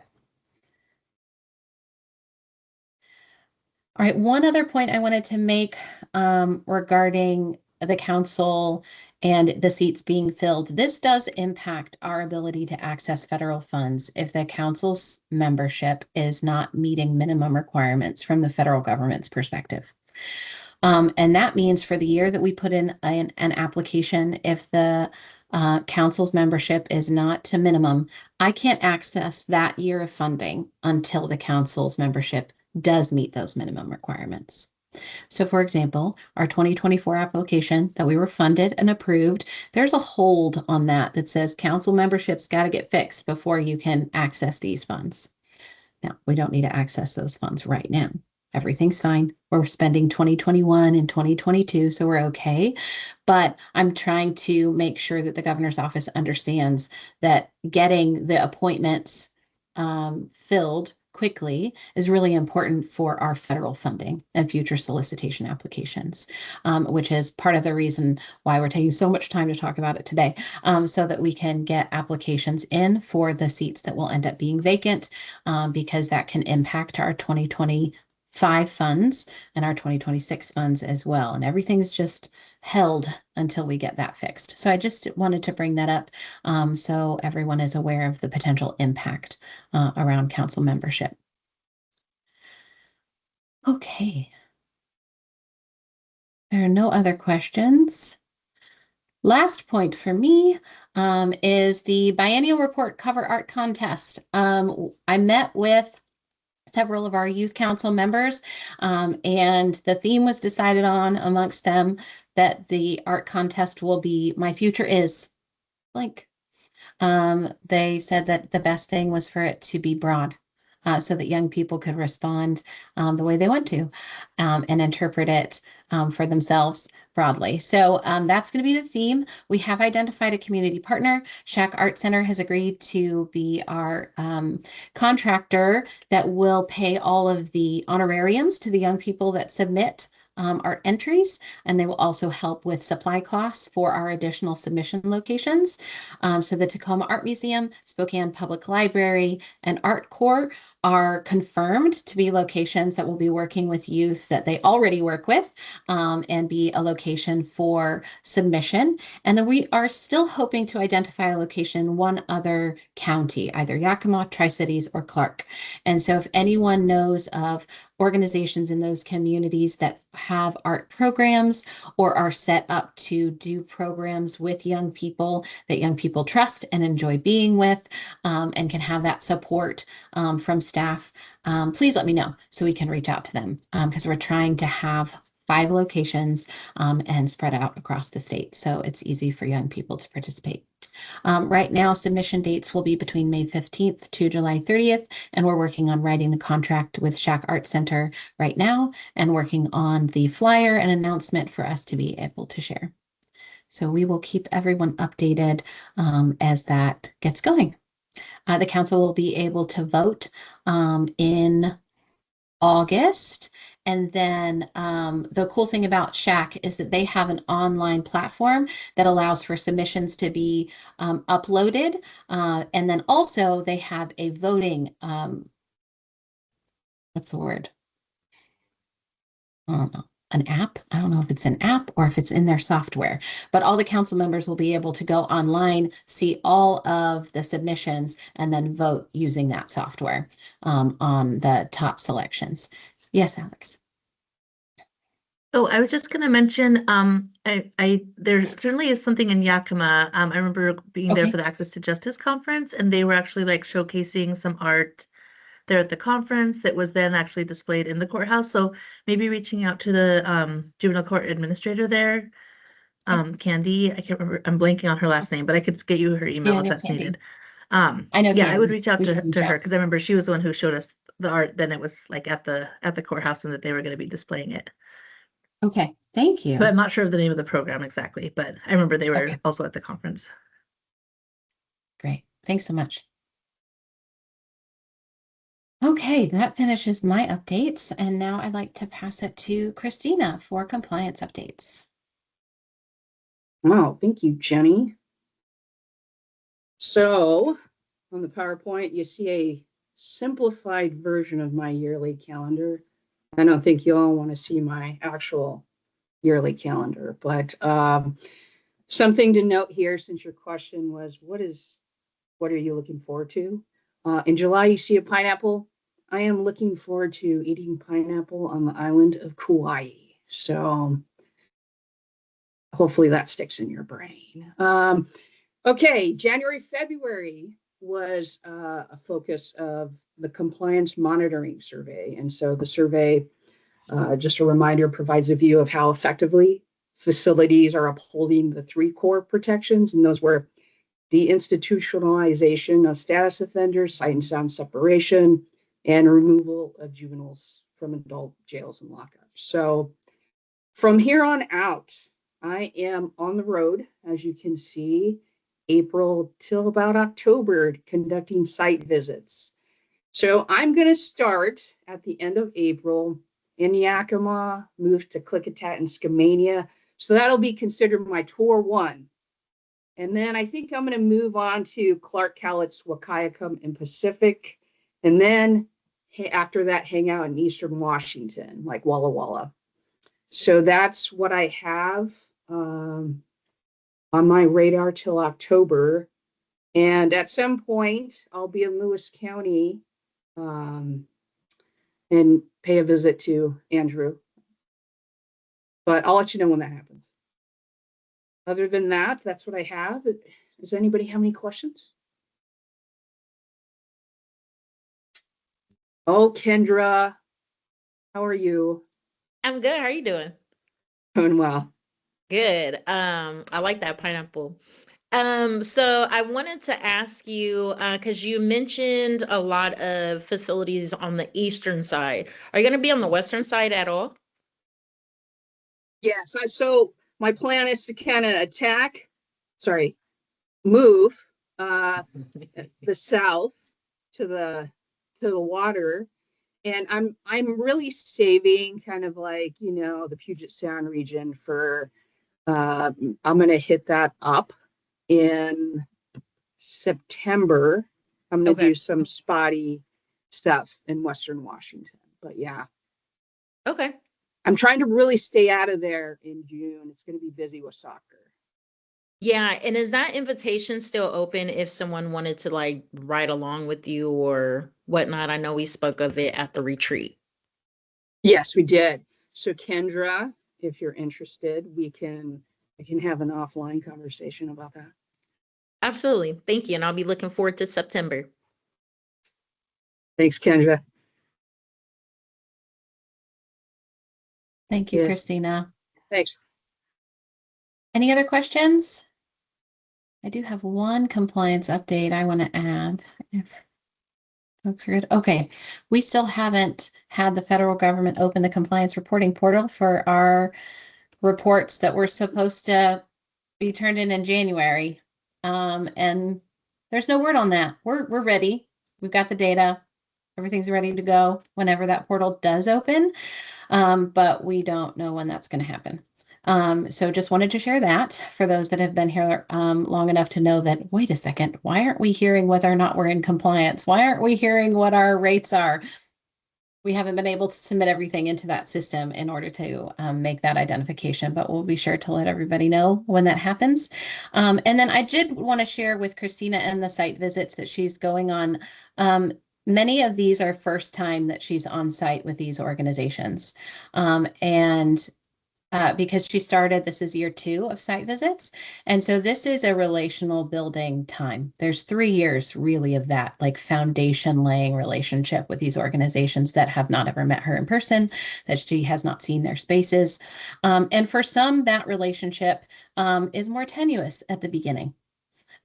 All right, one other point I wanted to make regarding the council and the seats being filled. This does impact our ability to access federal funds if the council's membership is not meeting minimum requirements from the federal government's perspective. And that means for the year that we put in an application, if the council's membership is not to minimum, I can't access that year of funding until the council's membership does meet those minimum requirements. So for example, our 2024 application that we were funded and approved, there's a hold on that says council membership's got to get fixed before you can access these funds. Now, we don't need to access those funds right now. Everything's fine. We're spending 2021 and 2022, so we're okay. But I'm trying to make sure that the governor's office understands that getting the appointments filled quickly is really important for our federal funding and future solicitation applications, which is part of the reason why we're taking so much time to talk about it today, so that we can get applications in for the seats that will end up being vacant, because that can impact our 2025 funds and our 2026 funds as well. And everything's just held until we get that fixed. So I just wanted to bring that up so everyone is aware of the potential impact around council membership. Okay. There are no other questions. Last point for me is the biennial report cover art contest. I met with several of our youth council members, and the theme was decided on amongst them that the art contest will be "My Future Is Blank." They said that the best thing was for it to be broad, so that young people could respond the way they want to, and interpret it for themselves broadly. So that's going to be the theme. We have identified a community partner. Shack Art Center has agreed to be our contractor that will pay all of the honorariums to the young people that submit art entries, and they will also help with supply costs for our additional submission locations. So the Tacoma Art Museum, Spokane Public Library, and Art Corps are confirmed to be locations that will be working with youth that they already work with, and be a location for submission. And then we are still hoping to identify a location in one other county, either Yakima, Tri-Cities, or Clark. And so if anyone knows of organizations in those communities that have art programs or are set up to do programs with young people that young people trust and enjoy being with, and can have that support from staff, please let me know so we can reach out to them, because we're trying to have 5 locations and spread out across the state, so it's easy for young people to participate. Right now, submission dates will be between May 15th to July 30th, and we're working on writing the contract with Shack Art Center right now and working on the flyer and announcement for us to be able to share. So we will keep everyone updated as that gets going. The council will be able to vote in August. And then the cool thing about Shack is that they have an online platform that allows for submissions to be uploaded. And then also they have a voting, what's the word? I don't know. An app. I don't know if it's an app or if it's in their software, but all the council members will be able to go online, see all of the submissions, and then vote using that software on the top selections. Yes, Alex. Oh, I was just going to mention, there certainly is something in Yakima. I remember being there Okay. for the Access to Justice conference, and they were actually like showcasing some art there at the conference that was then actually displayed in the courthouse. So maybe reaching out to the juvenile court administrator there, Candy. I can't remember. I'm blanking on her last name, but I could get you her email Yeah, I if know that's Candy. needed. I know Yeah, I would Candy. reach out We to can reach to her out. because I remember she was the one who showed us the art. Then it was like at the courthouse, and that they were going to be displaying it. Okay, thank But you. I'm not sure of the name of the program exactly, but I remember they were Okay, also at the conference. great. Thanks so much. Okay, that finishes my updates. And now I'd like to pass it to Christina for compliance updates. Oh, thank you, Jenny. So on the PowerPoint, you see a simplified version of my yearly calendar. I don't think you all want to see my actual yearly calendar, but something to note here, since your question was, what are you looking forward to? In July, you see a pineapple. I am looking forward to eating pineapple on the island of Kauai. So hopefully that sticks in your brain. Okay, January, February was a focus of the compliance monitoring survey. And so the survey, just a reminder, provides a view of how effectively facilities are upholding the three core protections. And those were deinstitutionalization of status offenders, sight and sound separation, and removal of juveniles from adult jails and lockups. So from here on out, I am on the road, as you can see, April till about October, conducting site visits. So I'm going to start at the end of April in Yakima, move to Klickitat and Skamania. So that'll be considered my tour one. And then I think I'm going to move on to Clark, Cowlitz, Wahkiakum, and Pacific. And then after that, hang out in Eastern Washington, like Walla Walla. So that's what I have on my radar till October. And at some point, I'll be in Lewis County and pay a visit to Andrew. But I'll let you know when that happens. Other than that, that's what I have. Does anybody have any questions? Oh, Kendra, how are you? I'm good. How are you doing? Doing well. Good. I like that pineapple. So I wanted to ask you, because you mentioned a lot of facilities on the eastern side. Are you going to be on the western side at all? Yes, so my plan is to kind of move the south to the water. And I'm really saving kind of like, the Puget Sound region for I'm gonna hit that up in September. I'm gonna do some spotty stuff in Western Washington. But yeah. Okay. I'm trying to really stay out of there in June. It's gonna be busy with soccer. Yeah, and is that invitation still open if someone wanted to like ride along with you or whatnot? I know we spoke of it at the retreat. Yes, we did. So Kendra, if you're interested, I can have an offline conversation about that. Absolutely. Thank you. And I'll be looking forward to September. Thanks, Kendra. Thank you, Yes. Christina. Thanks. Any other questions? I do have one compliance update I want to add. If folks are good. Okay. We still haven't had the federal government open the compliance reporting portal for our reports that were supposed to be turned in January. And there's no word on that. We're ready. We've got the data. Everything's ready to go whenever that portal does open. But we don't know when that's going to happen. So just wanted to share that for those that have been here long enough to know that, wait a second, why aren't we hearing whether or not we're in compliance? Why aren't we hearing what our rates are? We haven't been able to submit everything into that system in order to make that identification, but we'll be sure to let everybody know when that happens. And then I did want to share with Christina and the site visits that she's going on. Many of these are first time that she's on site with these organizations. Because she started, this is year 2 of site visits. And so this is a relational building time. There's 3 years really of that, like foundation laying relationship with these organizations that have not ever met her in person, that she has not seen their spaces. And for some, that relationship is more tenuous at the beginning.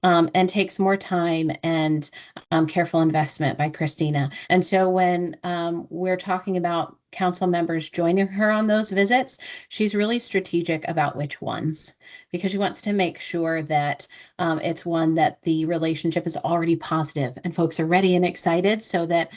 And takes more time and careful investment by Christina. And so when we're talking about council members joining her on those visits, she's really strategic about which ones, because she wants to make sure that it's one that the relationship is already positive and folks are ready and excited, so that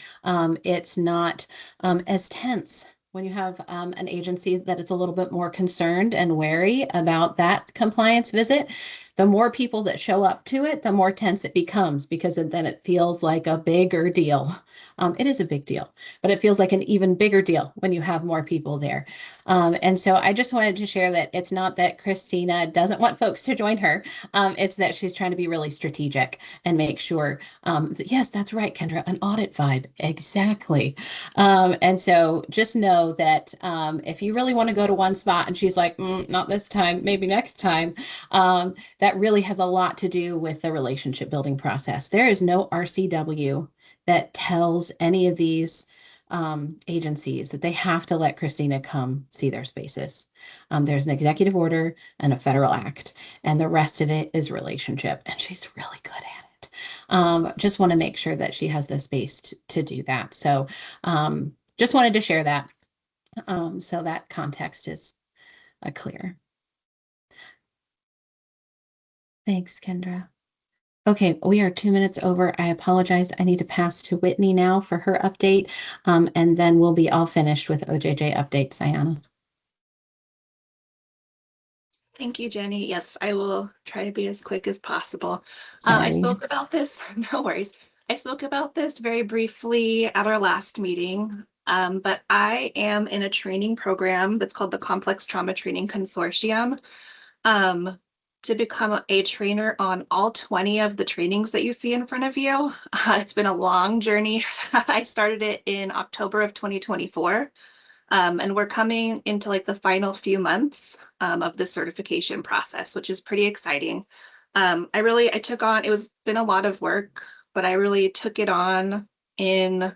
it's not as tense when you have an agency that is a little bit more concerned and wary about that compliance visit. the more people that show up to it, the more tense it becomes because then it feels like a bigger deal. It is a big deal, but it feels like an even bigger deal when you have more people there. And so I just wanted to share that it's not that Christina doesn't want folks to join her. It's that she's trying to be really strategic and make sure yes, that's right, Kendra, an audit vibe. Exactly. And so just know that if you really want to go to one spot and she's like, not this time, maybe next time, that really has a lot to do with the relationship building process. There is no RCW that tells any of these agencies that they have to let Christina come see their spaces. There's an executive order and a federal act, and the rest of it is relationship, and she's really good at it. Just want to make sure that she has the space to do that. So just wanted to share that so that context is clear. Thanks, Kendra. Okay, we are 2 minutes over. I apologize. I need to pass to Whitney now for her update, and then we'll be all finished with OJJ updates, Ayana. Thank you, Jenny. Yes, I will try to be as quick as possible. Sorry. I spoke about this, no worries. I spoke about this very briefly at our last meeting, but I am in a training program that's called the Complex Trauma Training Consortium to become a trainer on all 20 of the trainings that you see in front of you. It's been a long journey. I started it in October of 2024. And we're coming into like the final few months of the certification process, which is pretty exciting. I took on, it was been a lot of work, but I really took it on in,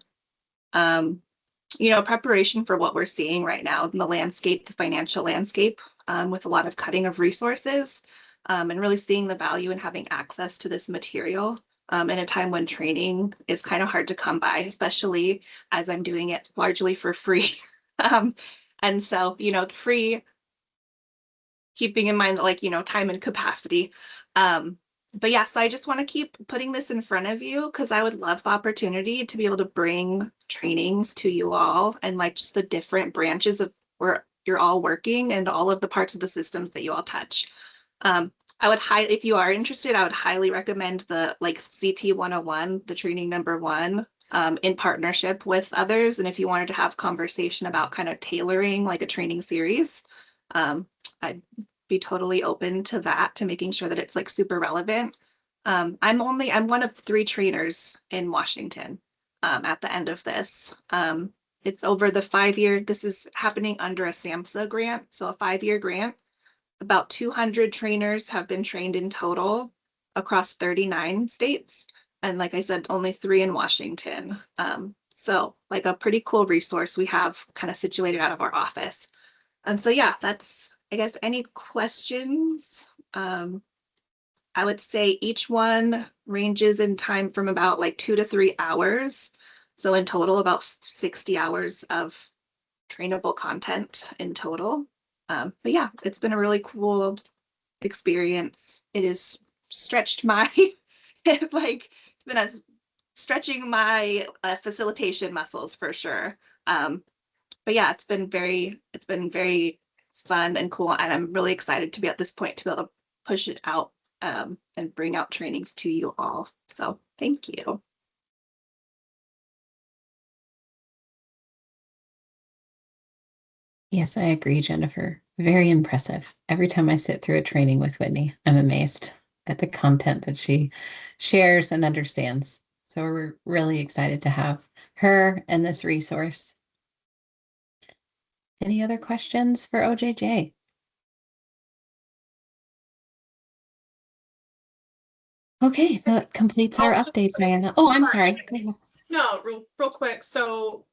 preparation for what we're seeing right now in the landscape, the financial landscape, with a lot of cutting of resources, and really seeing the value in having access to this material. In a time when training is kind of hard to come by, especially as I'm doing it largely for free. And so, free, keeping in mind that time and capacity. But yeah, so I just want to keep putting this in front of you because I would love the opportunity to be able to bring trainings to you all and just the different branches of where you're all working and all of the parts of the systems that you all touch. If you are interested, I would highly recommend the CT 101, the training number 1, in partnership with others. And if you wanted to have conversation about kind of tailoring a training series, I'd be totally open to that, to making sure that it's super relevant. I'm one of 3 trainers in Washington at the end of this. It's over the 5-year, this is happening under a SAMHSA grant, so a 5-year grant. About 200 trainers have been trained in total across 39 states. And like I said, only 3 in Washington. So a pretty cool resource we have kind of situated out of our office. And so, yeah, that's, I guess, any questions? I would say each one ranges in time from about 2 to 3 hours. So in total, about 60 hours of trainable content in total. But yeah, it's been a really cool experience. It has stretched my, it's been stretching my facilitation muscles for sure. But yeah, it's been very fun and cool. And I'm really excited to be at this point to be able to push it out and bring out trainings to you all. So thank you. Yes, I agree, Jennifer. Very impressive. Every time I sit through a training with Whitney, I'm amazed at the content that she shares and understands. So we're really excited to have her and this resource. Any other questions for OJJ? Okay, that completes our updates, Diana. Oh, I'm sorry. Go ahead. No, real quick. So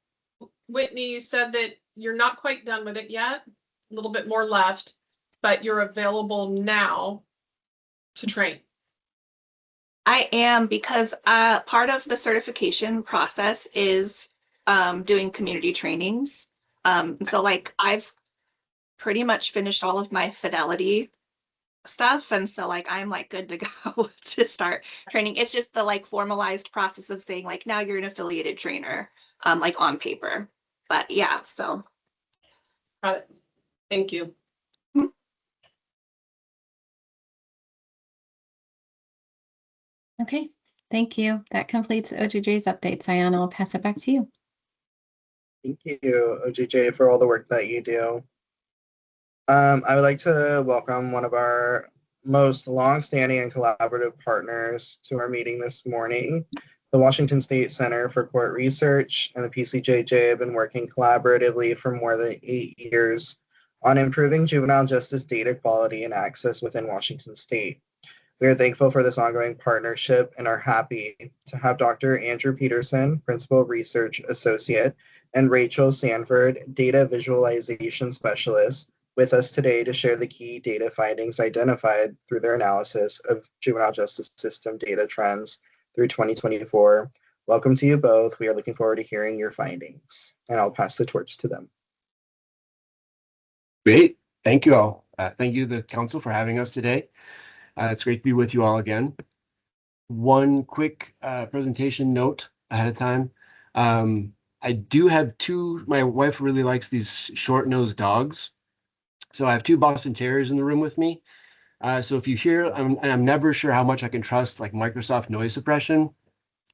Whitney, you said that you're not quite done with it yet, a little bit more left, but you're available now to train. I am, because part of the certification process is doing community trainings. So I've pretty much finished all of my fidelity stuff, and so I'm good to go to start training. It's just the formalized process of saying now you're an affiliated trainer on paper. But yeah, so got it. Thank you. Okay, thank you. That completes OJJ's updates. Ayanna, I'll pass it back to you. Thank you, OJJ, for all the work that you do. I would like to welcome one of our most long-standing and collaborative partners to our meeting this morning. The Washington State Center for Court Research and the PCJJ have been working collaboratively for more than 8 years on improving juvenile justice data quality and access within Washington State. We are thankful for this ongoing partnership and are happy to have Dr. Andrew Peterson, Principal Research Associate, and Rachel Sanford, Data Visualization Specialist, with us today to share the key data findings identified through their analysis of juvenile justice system data trends through 2024. Welcome to you both. We are looking forward to hearing your findings, and I'll pass the torch to them. Great. Thank you all. Thank you to the council for having us today. It's great to be with you all again. One quick presentation note ahead of time. I do have my wife really likes these short-nosed dogs. So I have 2 Boston Terriers in the room with me. So if you hear, I'm never sure how much I can trust like Microsoft noise suppression.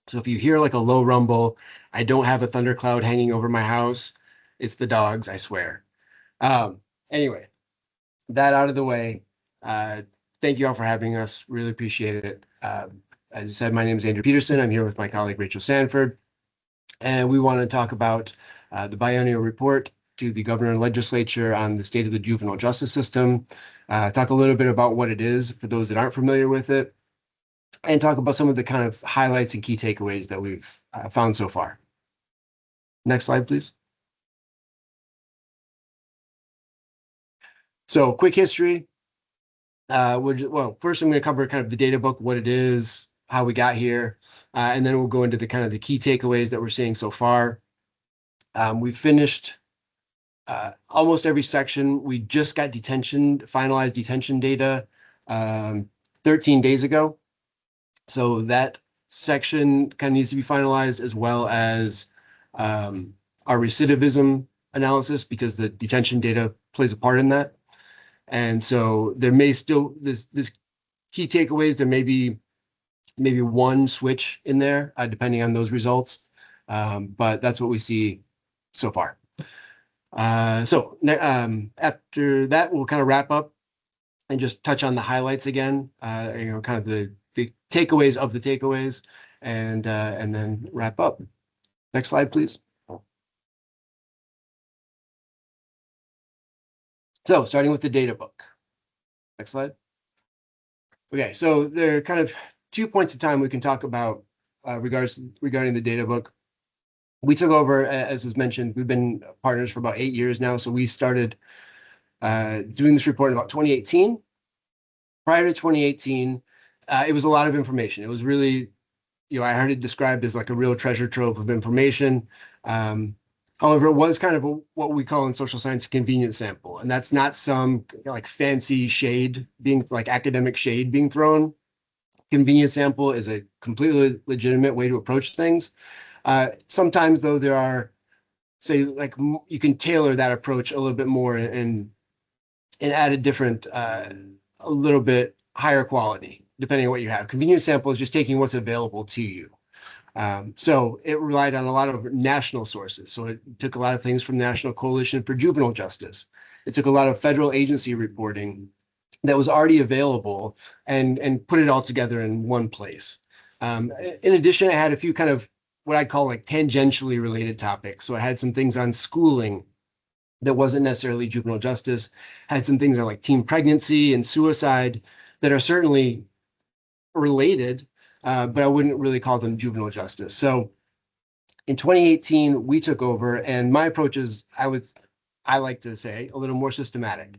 So if you hear like a low rumble, I don't have a thundercloud hanging over my house. It's the dogs, I swear. Anyway, that out of the way. Thank you all for having us. Really appreciate it. As I said, my name is Andrew Peterson. I'm here with my colleague Rachel Sanford, and we want to talk about the biennial report to the governor and legislature on the state of the juvenile justice system, talk a little bit about what it is for those that aren't familiar with it, and talk about some of the kind of highlights and key takeaways that we've found so far. Next slide, please. So quick history. Well, first I'm going to cover kind of the data book, what it is, how we got here, and then we'll go into the kind of the key takeaways that we're seeing so far. We finished almost every section. We just got finalized detention data 13 days ago. So that section kind of needs to be finalized, as well as our recidivism analysis, because the detention data plays a part in that. And so there may still, this key takeaways, there may be maybe one switch in there, depending on those results. But that's what we see so far. So after that, we'll kind of wrap up and just touch on the highlights again, kind of the takeaways of the takeaways, and then wrap up. Next slide, please. So starting with the data book. Next slide. Okay, so there are kind of 2 points of time we can talk about regarding the data book. We took over, as was mentioned, we've been partners for about 8 years now. So we started doing this report in about 2018. Prior to 2018, it was a lot of information. It was really, I heard it described as like a real treasure trove of information. However, it was kind of what we call in social science a convenience sample. And that's not some like fancy shade academic shade being thrown. Convenience sample is a completely legitimate way to approach things. Sometimes though, there are, say, like you can tailor that approach a little bit more and add a different, a little bit higher quality, depending on what you have. Convenience sample is just taking what's available to you. So it relied on a lot of national sources. So it took a lot of things from National Coalition for Juvenile Justice. It took a lot of federal agency reporting that was already available and put it all together in one place. In addition, I had a few kind of what I'd call like tangentially related topics. So I had some things on schooling that wasn't necessarily juvenile justice, had some things on like teen pregnancy and suicide that are certainly related, but I wouldn't really call them juvenile justice. So in 2018, we took over, and my approach is, I like to say, a little more systematic.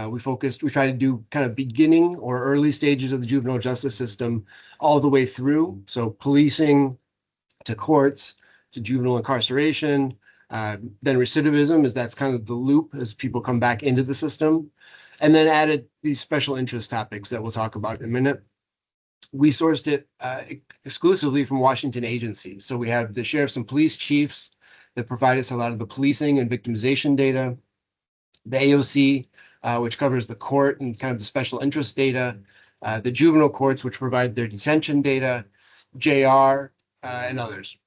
We tried to do kind of beginning or early stages of the juvenile justice system all the way through. So policing to courts to juvenile incarceration, then recidivism, as that's kind of the loop as people come back into the system, and then added these special interest topics that we'll talk about in a minute. We sourced it exclusively from Washington agencies. So we have the sheriffs and police chiefs that provide us a lot of the policing and victimization data, the AOC, which covers the court and kind of the special interest data, the juvenile courts, which provide their detention data, JR, and others.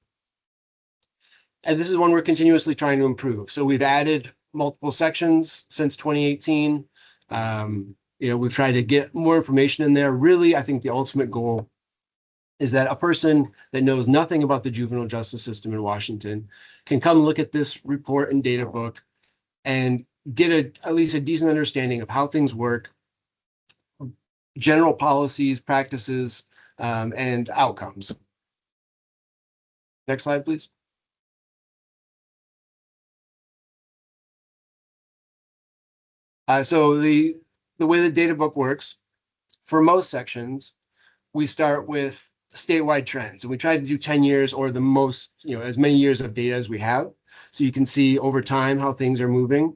And this is one we're continuously trying to improve. So we've added multiple sections since 2018. We've tried to get more information in there. Really, I think the ultimate goal is that a person that knows nothing about the juvenile justice system in Washington can come look at this report and data book and get at least a decent understanding of how things work, general policies, practices, and outcomes. Next slide, please. So the way the data book works, for most sections, we start with statewide trends, and we try to do 10 years or the most, as many years of data as we have. So you can see over time how things are moving.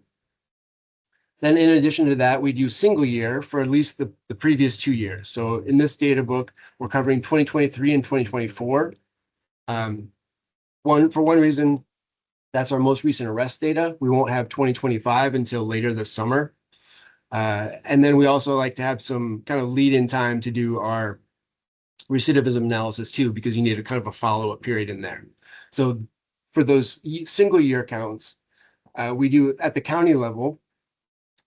Then in addition to that, we do single year for at least the previous 2 years. So in this data book, we're covering 2023 and 2024. For one reason, that's our most recent arrest data. We won't have 2025 until later this summer. And then we also like to have some kind of lead-in time to do our recidivism analysis too, because you need a kind of a follow-up period in there. So for those single year counts, we do at the county level,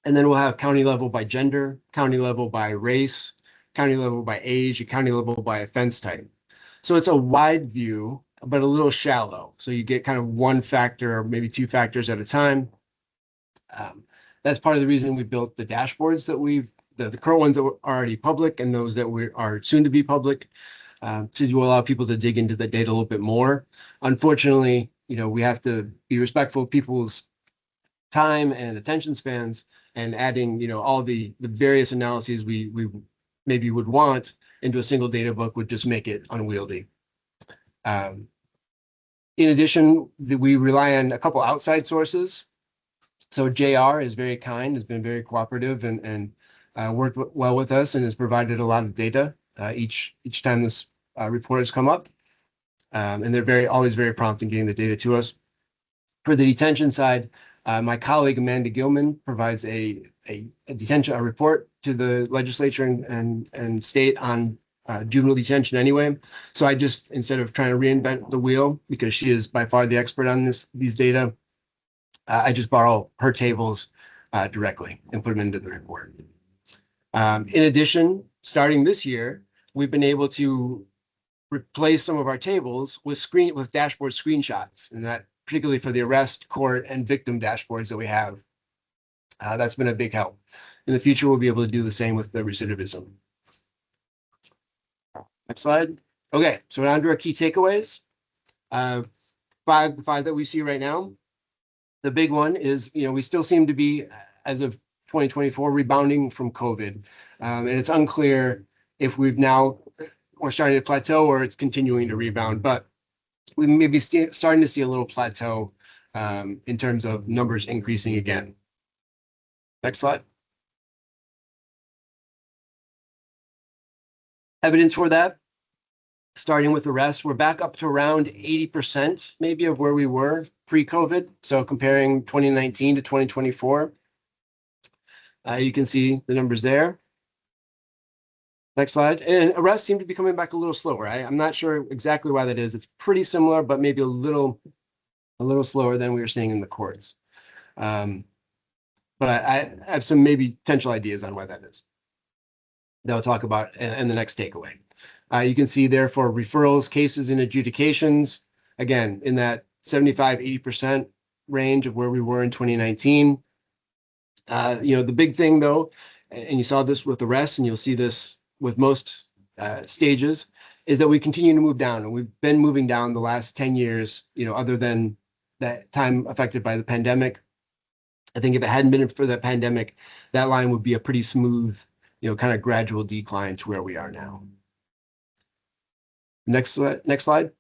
and then we'll have county level by gender, county level by race, county level by age, and county level by offense type. So it's a wide view, but a little shallow. So you get kind of one factor or maybe two factors at a time. That's part of the reason we built the dashboards that the current ones that are already public and those that are soon to be public, to allow people to dig into the data a little bit more. Unfortunately, we have to be respectful of people's time and attention spans, and adding, all the various analyses we maybe would want into a single data book would just make it unwieldy. In addition, we rely on a couple outside sources. So JR is very kind, has been very cooperative and worked well with us and has provided a lot of data each time this report has come up. And they're always very prompt in getting the data to us. For the detention side, my colleague Amanda Gilman provides a report to the legislature and state on juvenile detention anyway. So I just, instead of trying to reinvent the wheel, because she is by far the expert on these data, I just borrow her tables directly and put them into the report. In addition, starting this year, we've been able to replace some of our tables with dashboard screenshots, and that particularly for the arrest, court, and victim dashboards that we have. That's been a big help. In the future, we'll be able to do the same with the recidivism. Next slide. Okay, so on to our key takeaways. Five that we see right now. The big one is, we still seem to be, as of 2024, rebounding from COVID. And it's unclear if we're starting to plateau or it's continuing to rebound, but we may be starting to see a little plateau in terms of numbers increasing again. Next slide. Evidence for that, starting with arrests, we're back up to around 80% maybe of where we were pre-COVID. So comparing 2019 to 2024, you can see the numbers there. Next slide. And arrests seem to be coming back a little slower. I'm not sure exactly why that is. It's pretty similar, but maybe a little slower than we were seeing in the courts. But I have some maybe potential ideas on why that is that I'll talk about in the next takeaway. You can see there for referrals, cases, and adjudications, again, in that 75-80% range of where we were in 2019. The big thing though, and you saw this with arrests, and you'll see this with most stages, is that we continue to move down, and we've been moving down the last 10 years, other than that time affected by the pandemic. I think if it hadn't been for the pandemic, that line would be a pretty smooth, kind of gradual decline to where we are now. Next slide.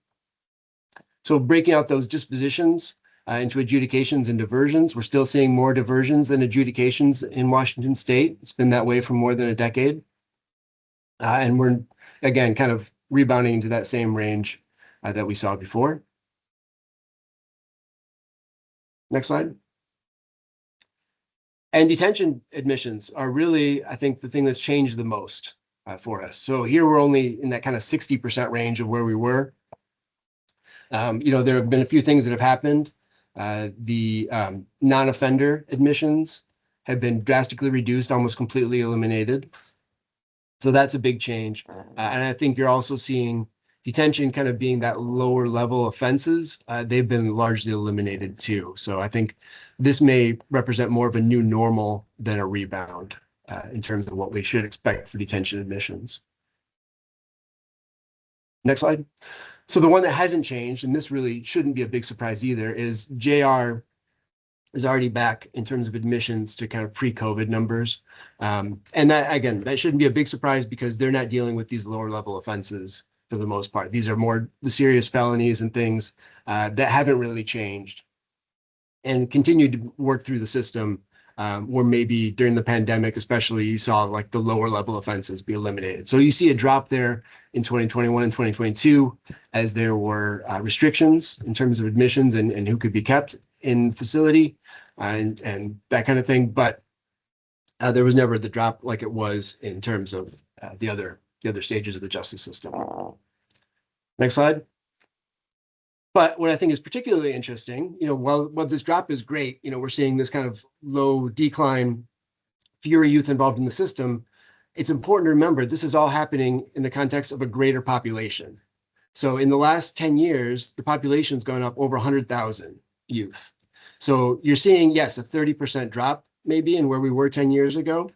So breaking out those dispositions into adjudications and diversions, we're still seeing more diversions than adjudications in Washington State. It's been that way for more than a decade. And we're, again, kind of rebounding into that same range that we saw before. Next slide. And detention admissions are really, I think, the thing that's changed the most. for us. So here we're only in that kind of 60% range of where we were. There have been a few things that have happened. The non-offender admissions have been drastically reduced, almost completely eliminated. So that's a big change. And I think you're also seeing detention kind of being that lower level offenses. They've been largely eliminated too. So I think this may represent more of a new normal than a rebound in terms of what we should expect for detention admissions. Next slide. So the one that hasn't changed, and this really shouldn't be a big surprise either, is JR is already back in terms of admissions to kind of pre-COVID numbers. And that, again, that shouldn't be a big surprise because they're not dealing with these lower level offenses for the most part. These are more the serious felonies and things that haven't really changed and continued to work through the system where maybe during the pandemic, especially, you saw like the lower level offenses be eliminated. So you see a drop there in 2021 and 2022 as there were restrictions in terms of admissions and who could be kept in facility and that kind of thing. But there was never the drop like it was in terms of the other stages of the justice system. Next slide. But what I think is particularly interesting, while this drop is great, we're seeing this kind of low decline, fewer youth involved in the system. It's important to remember this is all happening in the context of a greater population. So in the last 10 years, the population's gone up over 100,000 youth. So you're seeing, yes, a 30% drop maybe in where we were 10 years ago,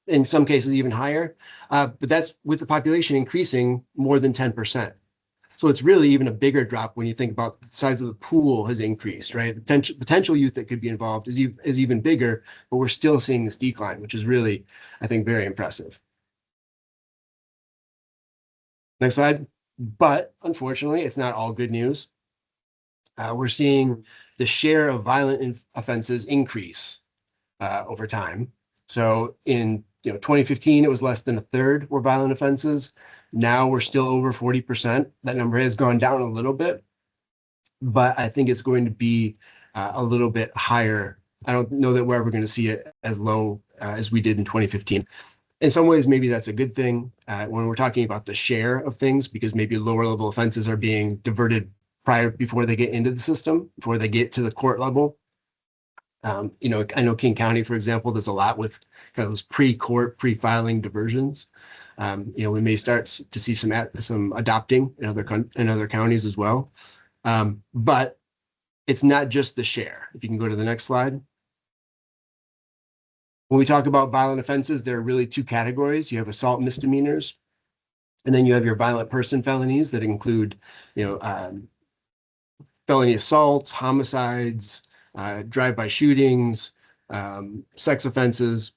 in some cases even higher, but that's with the population increasing more than 10%. So it's really even a bigger drop when you think about the size of the pool has increased, right? The potential youth that could be involved is even bigger, but we're still seeing this decline, which is really, I think, very impressive. Next slide. But unfortunately, it's not all good news. We're seeing the share of violent offenses increase over time. So in 2015, it was less than a third were violent offenses. Now we're still over 40%. That number has gone down a little bit, but I think it's going to be a little bit higher. I don't know that we're ever going to see it as low as we did in 2015. In some ways, maybe that's a good thing when we're talking about the share of things, because maybe lower level offenses are being diverted before they get into the system, before they get to the court level. I know King County, for example, does a lot with kind of those pre-court, pre-filing diversions. We may start to see some adopting in other counties as well. But it's not just the share. If you can go to the next slide. When we talk about violent offenses, there are really two categories. You have assault misdemeanors, and then you have your violent person felonies that include, felony assaults, homicides, drive-by shootings, sex offenses,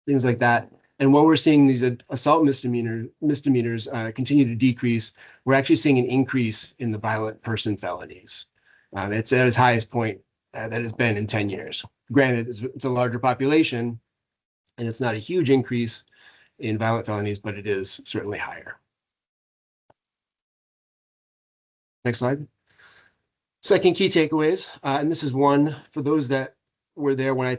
things like that. And while we're seeing these assault misdemeanors continue to decrease, we're actually seeing an increase in the violent person felonies. It's at its highest point that it's been in 10 years. Granted, it's a larger population, and it's not a huge increase in violent felonies, but it is certainly higher. Next slide. Second key takeaways, and this is one for those that were there when I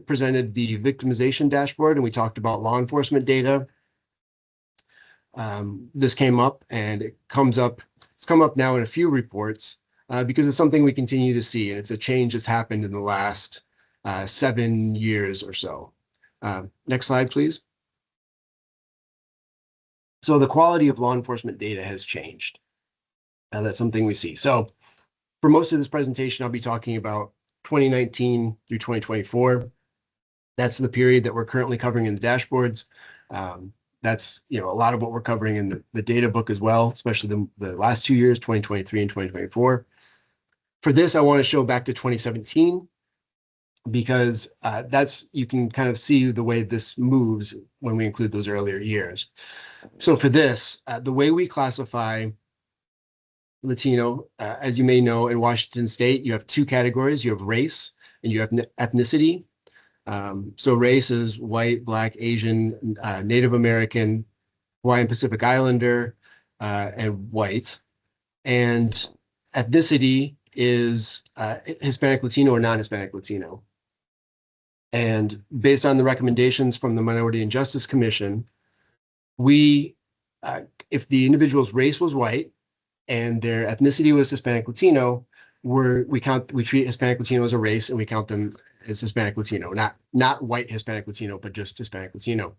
presented the victimization dashboard, and we talked about law enforcement data. This came up, and it's come up now in a few reports because it's something we continue to see, and it's a change that's happened in the last 7 years or so. Next slide, please. So the quality of law enforcement data has changed. That's something we see. So for most of this presentation, I'll be talking about 2019 through 2024. That's the period that we're currently covering in the dashboards. That's a lot of what we're covering in the data book as well, especially the last 2 years, 2023 and 2024. For this, I want to show back to 2017 because you can kind of see the way this moves when we include those earlier years. So for this, the way we classify Latino, as you may know, in Washington State, you have two categories. You have race and you have ethnicity. So race is white, Black, Asian, Native American, Hawaiian Pacific Islander, and white. And ethnicity is Hispanic Latino or non-Hispanic Latino. And based on the recommendations from the Minority and Justice Commission, we, if the individual's race was white and their ethnicity was Hispanic Latino, we treat Hispanic Latino as a race and we count them as Hispanic Latino, not white Hispanic Latino, but just Hispanic Latino.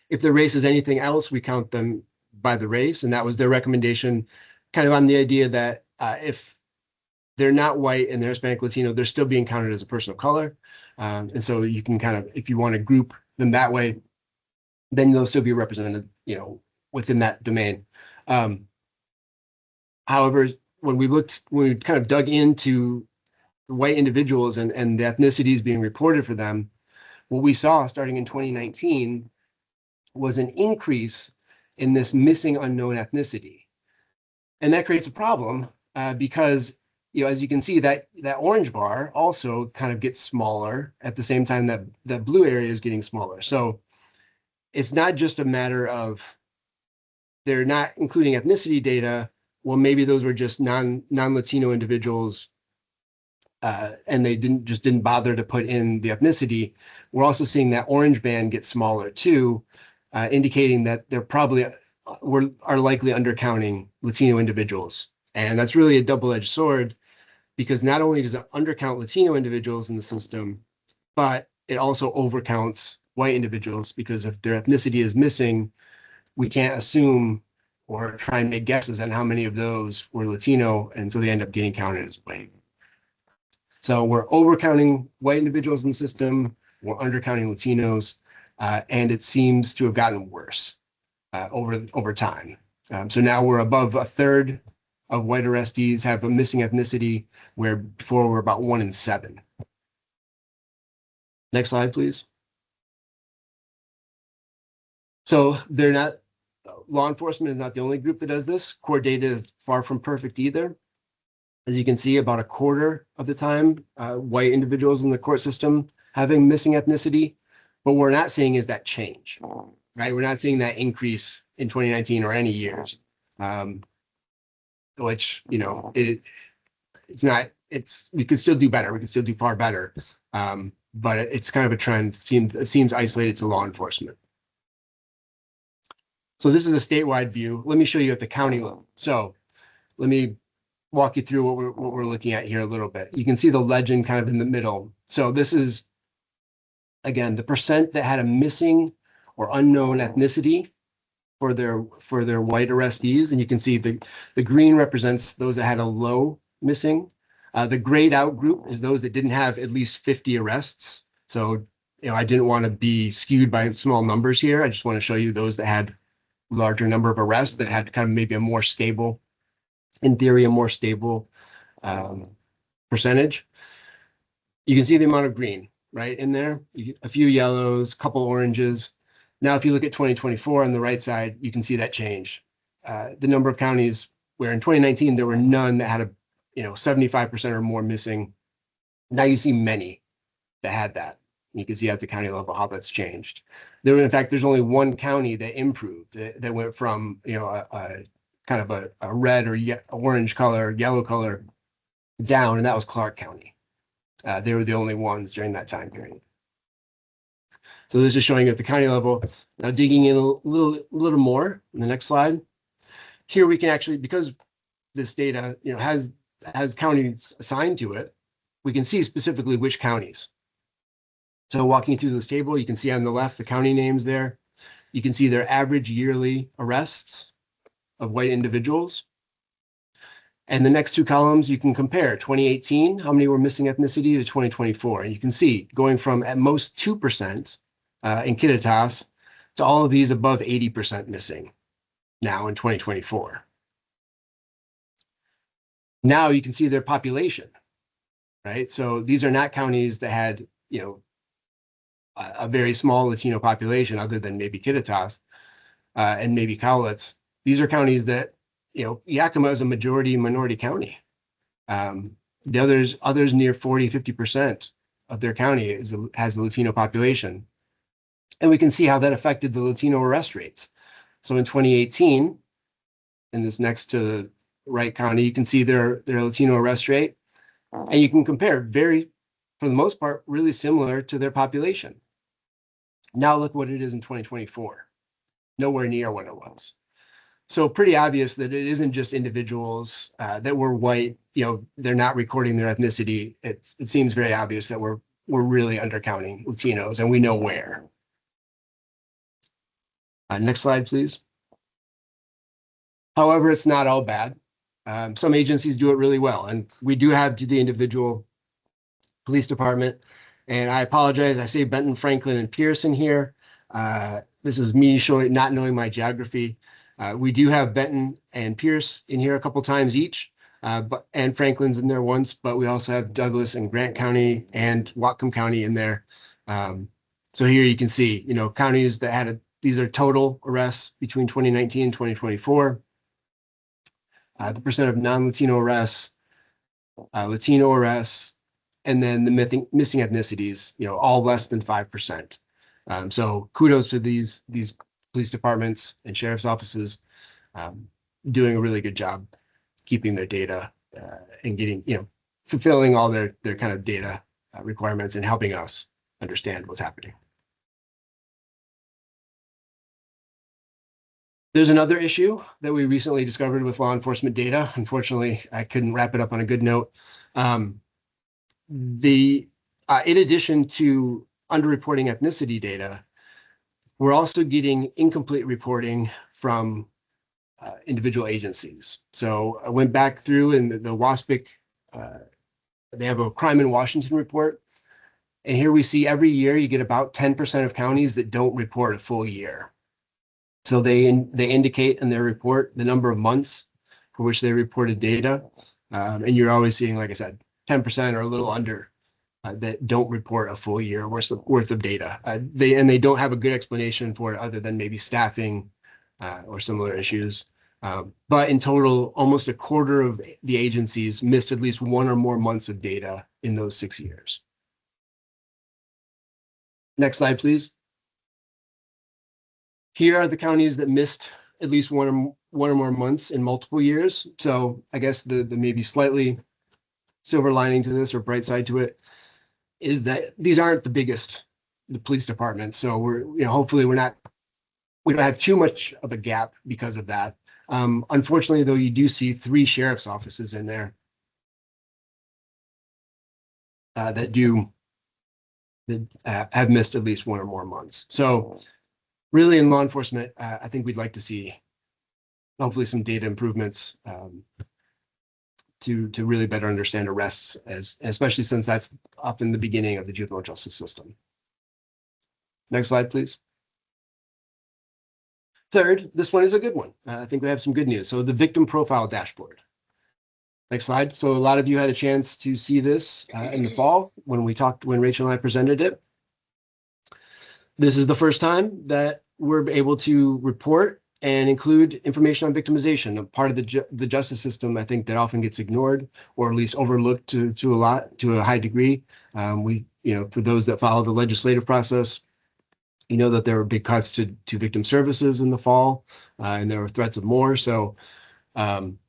If their race is anything else, we count them by the race, and that was their recommendation, kind of on the idea that if they're not white and they're Hispanic Latino, they're still being counted as a person of color. And so you can kind of, if you want to group them that way, then they'll still be represented, within that domain. However, when we kind of dug into white individuals and the ethnicities being reported for them, what we saw starting in 2019 was an increase in this missing unknown ethnicity. And that creates a problem because, as you can see, that orange bar also kind of gets smaller at the same time that that blue area is getting smaller. So it's not just a matter of they're not including ethnicity data. Well, maybe those were just non-Latino individuals and they didn't bother to put in the ethnicity. We're also seeing that orange band get smaller too, indicating that they're probably are likely undercounting Latino individuals. And that's really a double-edged sword because not only does it undercount Latino individuals in the system, but it also overcounts white individuals because if their ethnicity is missing, we can't assume or try and make guesses on how many of those were Latino, and so they end up getting counted as white. So we're overcounting white individuals in the system, we're undercounting Latinos, and it seems to have gotten worse over time. So now we're above a third of white arrestees have a missing ethnicity, where before we're about 1 in 7. Next slide, please. So law enforcement is not the only group that does this. Core data is far from perfect either. As you can see, about a quarter of the time, white individuals in the court system having missing ethnicity, but what we're not seeing is that change, right? We're not seeing that increase in 2019 or any years, which, we could still do better. We could still do far better. But it's kind of a trend. It seems isolated to law enforcement. So this is a statewide view. Let me show you at the county level. So let me walk you through what we're looking at here a little bit. You can see the legend kind of in the middle. So this is, again, the percent that had a missing or unknown ethnicity for their white arrestees. And you can see the green represents those that had a low missing. The grayed out group is those that didn't have at least 50 arrests. So, I didn't want to be skewed by small numbers here. I just want to show you those that had larger number of arrests that had kind of maybe a more stable, in theory, a more stable percentage. You can see the amount of green right in there, a few yellows, a couple oranges. Now, if you look at 2024 on the right side, you can see that change. The number of counties where in 2019 there were none that had 75% or more missing. Now you see many that had that. You can see at the county level how that's changed. In fact, there's only one county that improved, that went from a kind of a red or orange color, yellow color down, and that was Clark County. They were the only ones during that time period. So this is showing you at the county level. Now digging in a little more in the next slide. Here we can actually, because this data has counties assigned to it, we can see specifically which counties. So walking through this table, you can see on the left the county names there. You can see their average yearly arrests of white individuals. And the next two columns, you can compare 2018, how many were missing ethnicity, to 2024. And you can see going from at most 2% in Kittitas to all of these above 80% missing now in 2024. Now you can see their population, right? So these are not counties that had, a very small Latino population other than maybe Kittitas and maybe Cowlitz. These are counties that, Yakima is a majority minority county. The others near 40, 50% of their county has a Latino population. And we can see how that affected the Latino arrest rates. So in 2018, in this next to the right county, you can see their Latino arrest rate. And you can compare very for the most part, really similar to their population. Now look what it is in 2024, nowhere near what it was. So pretty obvious that it isn't just individuals that were white, they're not recording their ethnicity. It seems very obvious that we're really undercounting Latinos, and we know where. Next slide, please. However, it's not all bad. Some agencies do it really well, and we do have the individual police department. And I apologize, I say Benton, Franklin, and Pearson here. This is me not knowing my geography. We do have Benton and Pierce in here a couple times each, and Franklin's in there once, but we also have Douglas and Grant County and Whatcom County in there. So here you can see, counties that had these are total arrests between 2019 and 2024. The percent of non-Latino arrests, Latino arrests, and then the missing ethnicities, all less than 5%. So kudos to these police departments and sheriff's offices doing a really good job keeping their data and getting, fulfilling all their kind of data requirements and helping us understand what's happening. There's another issue that we recently discovered with law enforcement data. Unfortunately, I couldn't wrap it up on a good note. In addition to underreporting ethnicity data, we're also getting incomplete reporting from individual agencies. So I went back through and the WASPIC, they have a crime in Washington report. And here we see every year you get about 10% of counties that don't report a full year. So they indicate in their report the number of months for which they reported data. And you're always seeing, like I said, 10% or a little under that don't report a full year worth of data. They don't have a good explanation for it other than maybe staffing or similar issues. But in total, almost a quarter of the agencies missed at least one or more months of data in those 6 years. Next slide, please. Here are the counties that missed at least one or more months in multiple years. So I guess the maybe slightly silver lining to this or bright side to it is that these aren't the police departments. So we're, hopefully we don't have too much of a gap because of that. Unfortunately, though, you do see 3 sheriff's offices in there that have missed at least one or more months. So really in law enforcement, I think we'd like to see hopefully some data improvements to really better understand arrests, especially since that's often the beginning of the juvenile justice system. Next slide, please. Third, this one is a good one. I think we have some good news. So the victim profile dashboard. Next slide. So a lot of you had a chance to see this in the fall when Rachel and I presented it. This is the first time that we're able to report and include information on victimization, a part of the justice system, I think, that often gets ignored or at least overlooked to a high degree. For those that follow the legislative process, that there were big cuts to victim services in the fall, and there were threats of more. So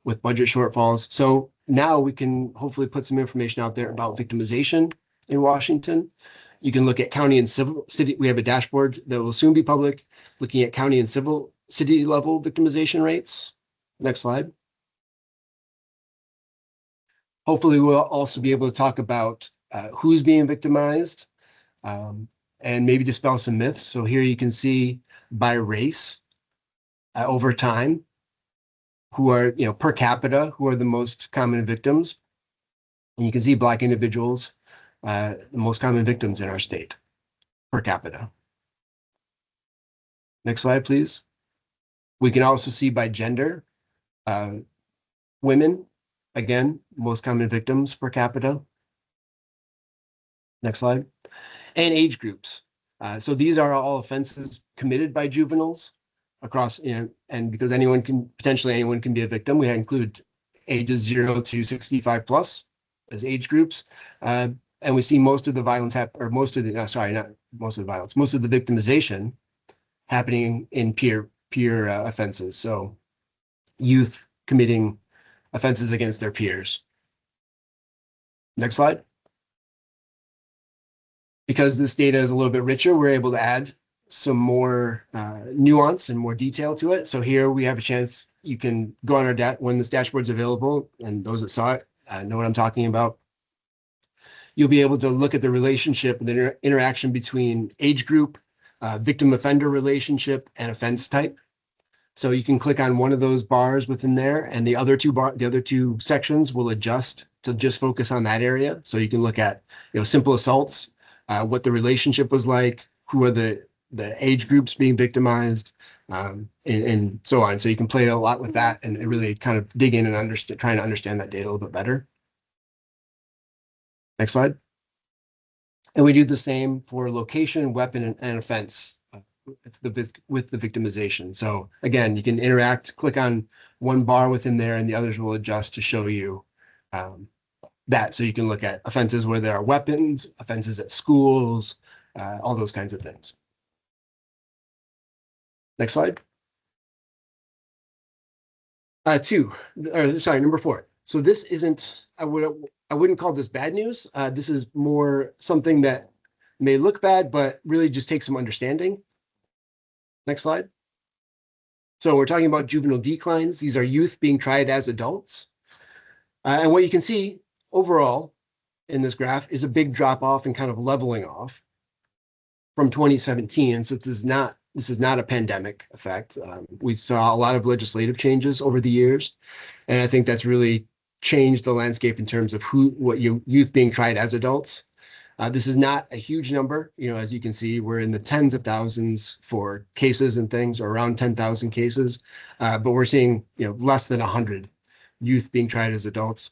with budget shortfalls. So now we can hopefully put some information out there about victimization in Washington. You can look at county and city. We have a dashboard that will soon be public, looking at county and city level victimization rates. Next slide. Hopefully we'll also be able to talk about who's being victimized and maybe dispel some myths. So here you can see by race over time, who are, per capita, who are the most common victims. And you can see Black individuals, the most common victims in our state per capita. Next slide, please. We can also see by gender, women, again, most common victims per capita. Next slide. And age groups. So these are all offenses committed by juveniles across, and because potentially anyone can be a victim, we include ages 0 to 65 plus as age groups. And we see most of the victimization happening in peer offenses. So youth committing offenses against their peers. Next slide. Because this data is a little bit richer, we're able to add some more nuance and more detail to it. So here we have a chance, you can go on our when this dashboard's available, and those that saw it know what I'm talking about. You'll be able to look at the relationship and the interaction between age group, victim offender relationship, and offense type. So you can click on one of those bars within there, and the other two sections will adjust to just focus on that area. So you can look at, simple assaults, what the relationship was like, who are the age groups being victimized, and so on. So you can play a lot with that and really kind of dig in and trying to understand that data a little bit better. Next slide. And we do the same for location, weapon, and offense with the victimization. So again, you can interact, click on one bar within there, and the others will adjust to show you that. So you can look at offenses where there are weapons, offenses at schools, all those kinds of things. Next slide. Number 4. So this isn't, I wouldn't call this bad news. This is more something that may look bad, but really just takes some understanding. Next slide. So we're talking about juvenile declines. These are youth being tried as adults. And what you can see overall in this graph is a big drop off and kind of leveling off from 2017. So this is not a pandemic effect. We saw a lot of legislative changes over the years, and I think that's really changed the landscape in terms of youth being tried as adults. This is not a huge number. As you can see, we're in the tens of thousands for cases and things, or around 10,000 cases, but we're seeing less than 100 youth being tried as adults,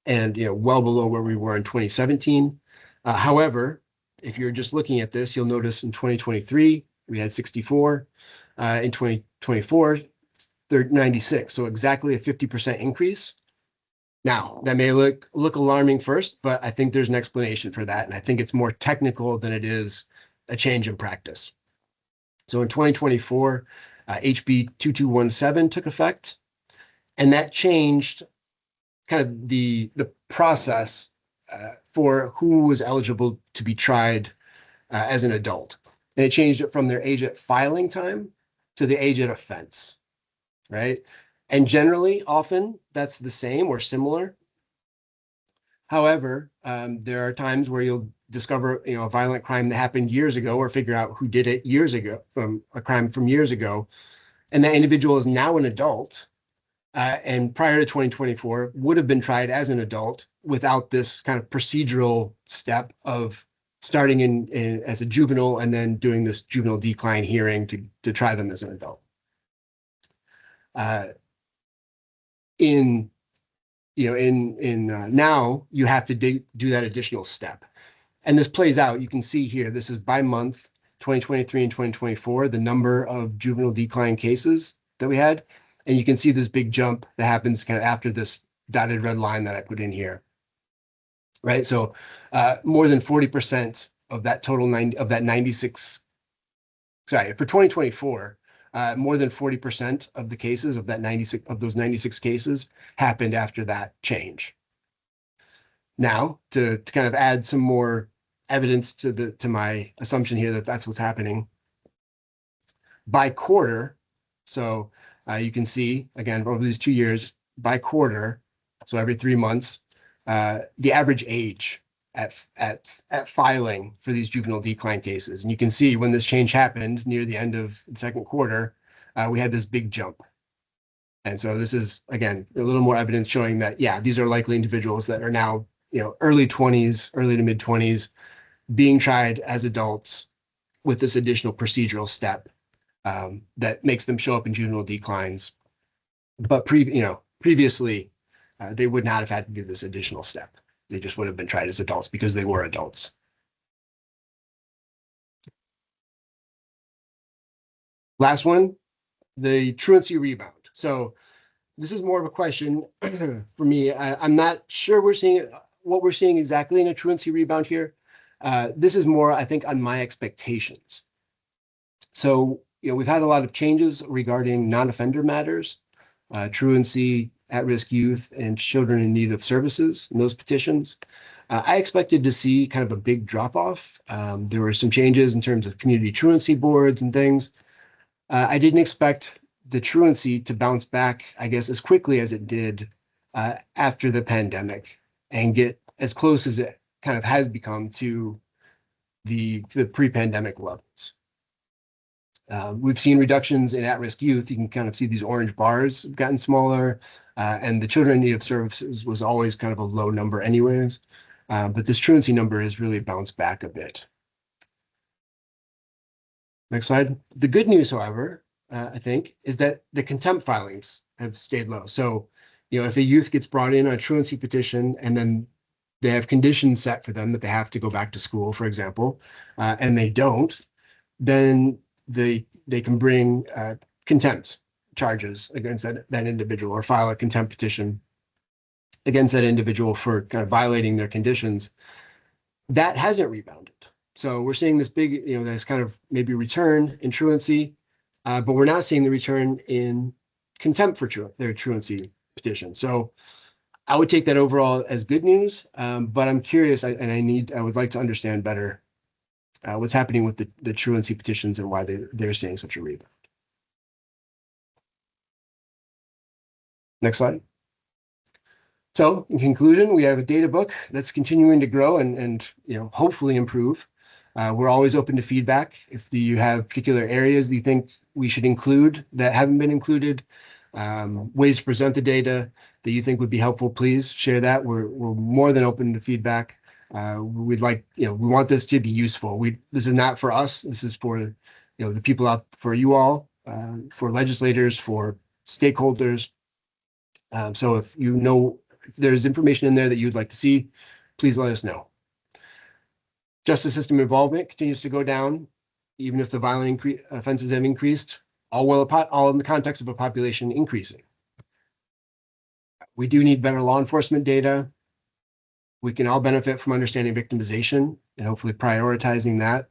and well below where we were in 2017. However, if you're just looking at this, you'll notice in 2023 we had 64. In 2024, 96. So exactly a 50% increase. Now, that may look alarming first, but I think there's an explanation for that. And I think it's more technical than it is a change in practice. So in 2024, HB 2217 took effect, and that changed kind of the process for who was eligible to be tried as an adult. And it changed it from their age at filing time to the age at offense, right? And generally, often that's the same or similar. However, there are times where you'll discover, a violent crime that happened years ago, or figure out who did it years ago, from a crime from years ago, and that individual is now an adult, and prior to 2024 would have been tried as an adult without this kind of procedural step of starting in as a juvenile and then doing this juvenile decline hearing to try them as an adult. Now you have to do that additional step. And this plays out, you can see here, this is by month, 2023 and 2024, the number of juvenile decline cases that we had. And you can see this big jump that happens kind of after this dotted red line that I put in here, right? So more than 40% of that total 96, sorry, for 2024, more than 40% of the cases of those 96 cases happened after that change. Now, to kind of add some more evidence to my assumption here that that's what's happening, by quarter, so you can see, again, over these 2 years, by quarter, so every 3 months, the average age at filing for these juvenile decline cases. And you can see when this change happened near the end of the second quarter, we had this big jump. And so this is, again, a little more evidence showing that, yeah, these are likely individuals that are now, early 20s, early to mid 20s, being tried as adults with this additional procedural step that makes them show up in juvenile declines. But previously, they would not have had to do this additional step. They just would have been tried as adults because they were adults. Last one, the truancy rebound. So this is more of a question for me. I'm not sure what we're seeing exactly in a truancy rebound here. This is more, I think, on my expectations. So, we've had a lot of changes regarding non-offender matters, truancy, at-risk youth, and children in need of services in those petitions. I expected to see kind of a big drop off. There were some changes in terms of community truancy boards and things. I didn't expect the truancy to bounce back, I guess, as quickly as it did after the pandemic and get as close as it kind of has become to the pre-pandemic levels. We've seen reductions in at-risk youth. You can kind of see these orange bars have gotten smaller, and the children in need of services was always kind of a low number anyways. But this truancy number has really bounced back a bit. Next slide. The good news, however, I think, is that the contempt filings have stayed low. So, if a youth gets brought in on a truancy petition and then they have conditions set for them that they have to go back to school, for example, and they don't, then they can bring contempt charges against that individual or file a contempt petition against that individual for kind of violating their conditions. That hasn't rebounded. So we're seeing this big, this kind of maybe return in truancy, but we're not seeing the return in contempt for their truancy petition. So I would take that overall as good news, but I'm curious, and I would like to understand better what's happening with the truancy petitions and why they're seeing such a rebound. Next slide. So in conclusion, we have a data book that's continuing to grow and hopefully improve. We're always open to feedback. If you have particular areas that you think we should include that haven't been included, ways to present the data that you think would be helpful, please share that. We're more than open to feedback. We'd like, we want this to be useful. This is not for us. This is for, the people out, for you all, for legislators, for stakeholders. So if if there's information in there that you'd like to see, please let us know. Justice system involvement continues to go down, even if the violent offenses have increased, all in the context of a population increasing. We do need better law enforcement data. We can all benefit from understanding victimization and hopefully prioritizing that.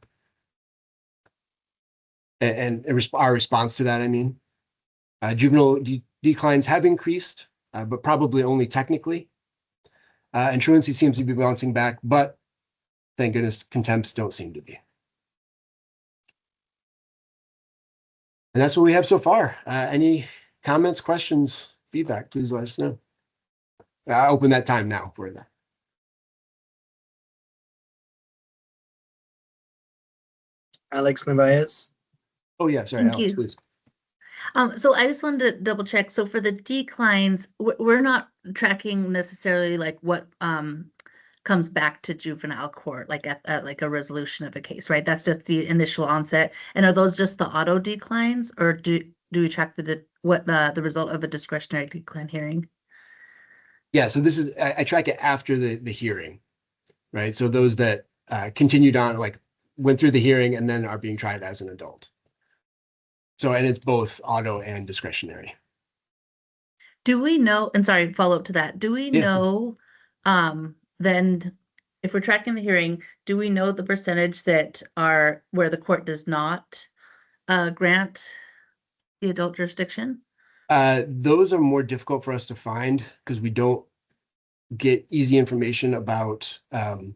And our response to that, juvenile declines have increased, but probably only technically. And truancy seems to be bouncing back, but thank goodness contempts don't seem to be. And that's what we have so far. Any comments, questions, feedback, please let us know. I'll open that time now for that. Alex Narvaez. Oh yeah, sorry, Thank Alex, you. please. So I just wanted to double check. So for the declines, we're not tracking necessarily like what comes back to juvenile court, like at like a resolution of a case, right? That's just the initial onset. And are those just the auto declines, or do we track the result of a discretionary decline hearing? Yeah, so this is I track it after the hearing, right? So those that continued on, like went through the hearing and then are being tried as an adult. So, and it's both auto and discretionary. Do we know, and sorry, follow up to that, do we know then if we're tracking the hearing, do we know the percentage that are where the court does not grant the adult jurisdiction? Those are more difficult for us to find because we don't get easy information about the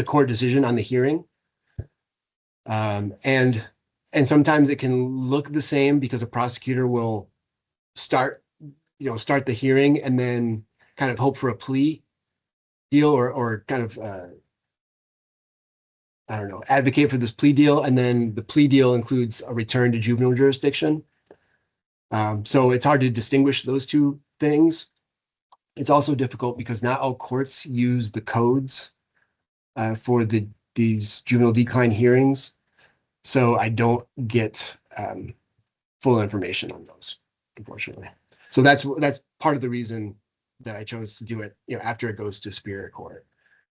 court decision on the hearing. And sometimes it can look the same because a prosecutor will start the hearing and then kind of hope for a plea deal or kind of I don't know, advocate for this plea deal, and then the plea deal includes a return to juvenile jurisdiction. So it's hard to distinguish those two things. It's also difficult because not all courts use the codes for these juvenile decline hearings. So I don't get full information on those, unfortunately. So that's part of the reason that I chose to do it, after it goes to Superior Court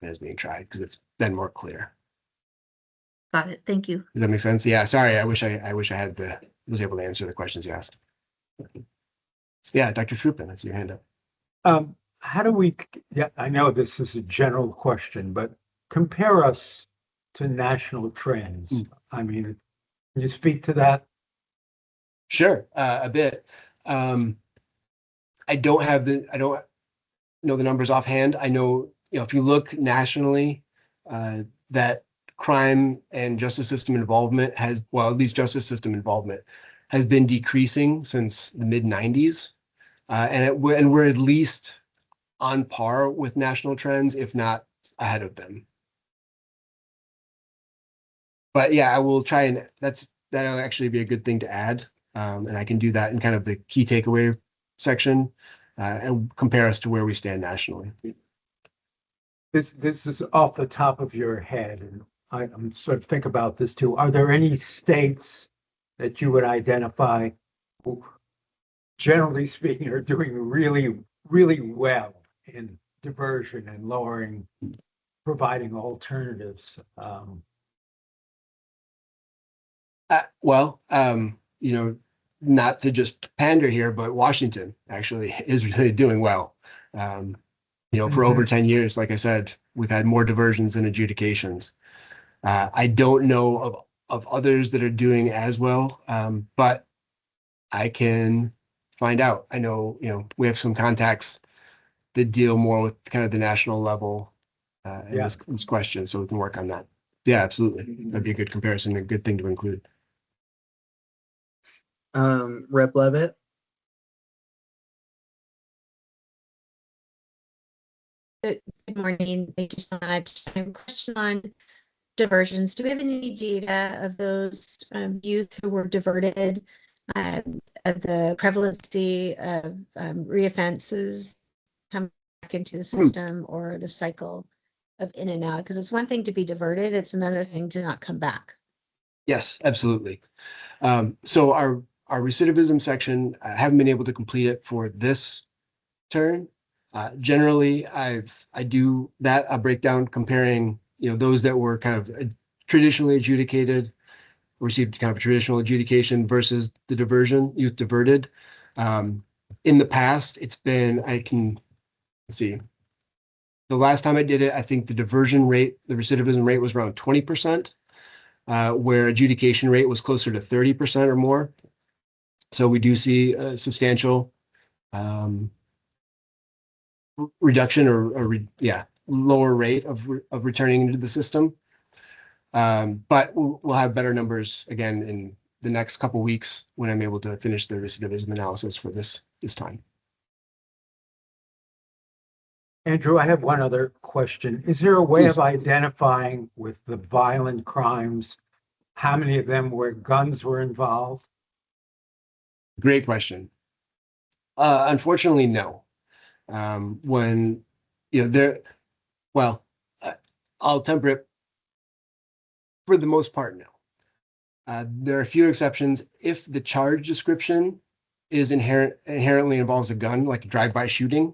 and is being tried, because it's been more clear. Got it. Thank you. Does that make sense? Yeah. Sorry. I wish I was able to answer the questions you asked. Yeah, Dr. Troupin, that's your hand up. How do we? Yeah, I know this is a general question, but compare us to national trends. Can you speak to that? Sure, a bit. I don't know the numbers offhand. I know, if you look nationally, that crime and justice system involvement at least justice system involvement has been decreasing since the mid 90s. And we're at least on par with national trends, if not ahead of them. But yeah, I will try and that'll actually be a good thing to add. And I can do that in kind of the key takeaway section and compare us to where we stand nationally. This is off the top of your head, and I'm sort of think about this too. Are there any states that you would identify who, generally speaking, are doing really, really well in diversion and providing alternatives? Not to just pander here, but Washington actually is really doing well. For over 10 years, like I said, we've had more diversions than adjudications. I don't know of others that are doing as well, but I can find out. I know, we have some contacts that deal more with kind of the national level in this question, so we can work on that. Yeah, absolutely. That'd be a good comparison, a good thing to include. Rep Levitt. Good morning. Thank you so much. I have a question on diversions. Do we have any data of those youth who were diverted, of the prevalency of reoffenses come back into the system or the cycle of in and out? Because it's one thing to be diverted, it's another thing to not come back. Yes, absolutely. So our recidivism section, I haven't been able to complete it for this turn. Generally, I do that a breakdown comparing, those that were kind of traditionally adjudicated, received kind of a traditional adjudication versus the youth diverted. In the past, it's been, let's see, the last time I did it, I think the diversion rate, the recidivism rate was around 20%, where adjudication rate was closer to 30% or more. So we do see a substantial reduction or lower rate of returning into the system. But we'll have better numbers again in the next couple of weeks when I'm able to finish the recidivism analysis for this time. Andrew, I have one other question. Is there a way of identifying with the violent crimes, how many of them where guns were involved? Great question. Unfortunately, no. I'll temper it. For the most part, no. There are a few exceptions. If the charge description is inherently involves a gun, like a drive-by shooting,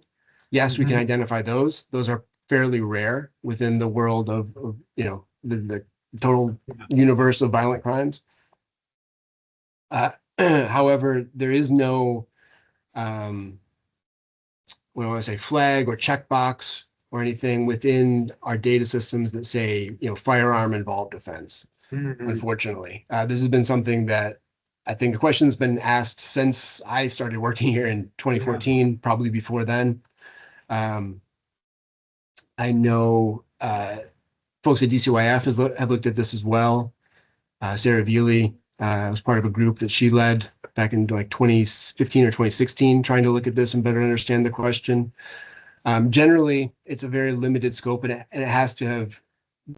yes, we can identify those. Those are fairly rare within the world of the total universe of violent crimes. However, there is no flag or checkbox or anything within our data systems that say, firearm involved offense. Unfortunately, this has been something that I think a question has been asked since I started working here in 2014, probably before then. I know folks at DCYF have looked at this as well. Sarah Veely was part of a group that she led back in like 2015 or 2016, trying to look at this and better understand the question. Generally, it's a very limited scope, and it has to have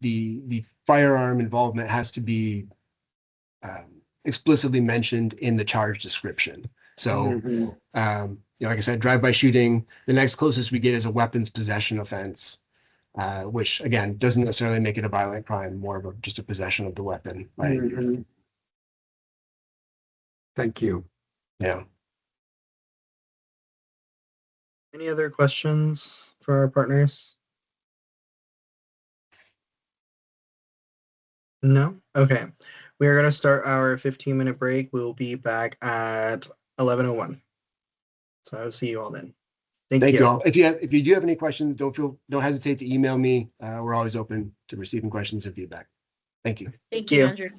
the firearm involvement has to be explicitly mentioned in the charge description. So, like I said, drive-by shooting, the next closest we get is a weapons possession offense, which again, doesn't necessarily make it a violent crime, more of just a possession of the weapon by a youth. Thank you. Yeah. Any other questions for our partners? No? Okay. We are going to start our 15-minute break. We'll be back at 11:01. So I'll see you all then. Thank you all. If you do have any questions, don't hesitate to email me. We're always open to receiving questions and feedback. Thank you. Thank you, Andrew.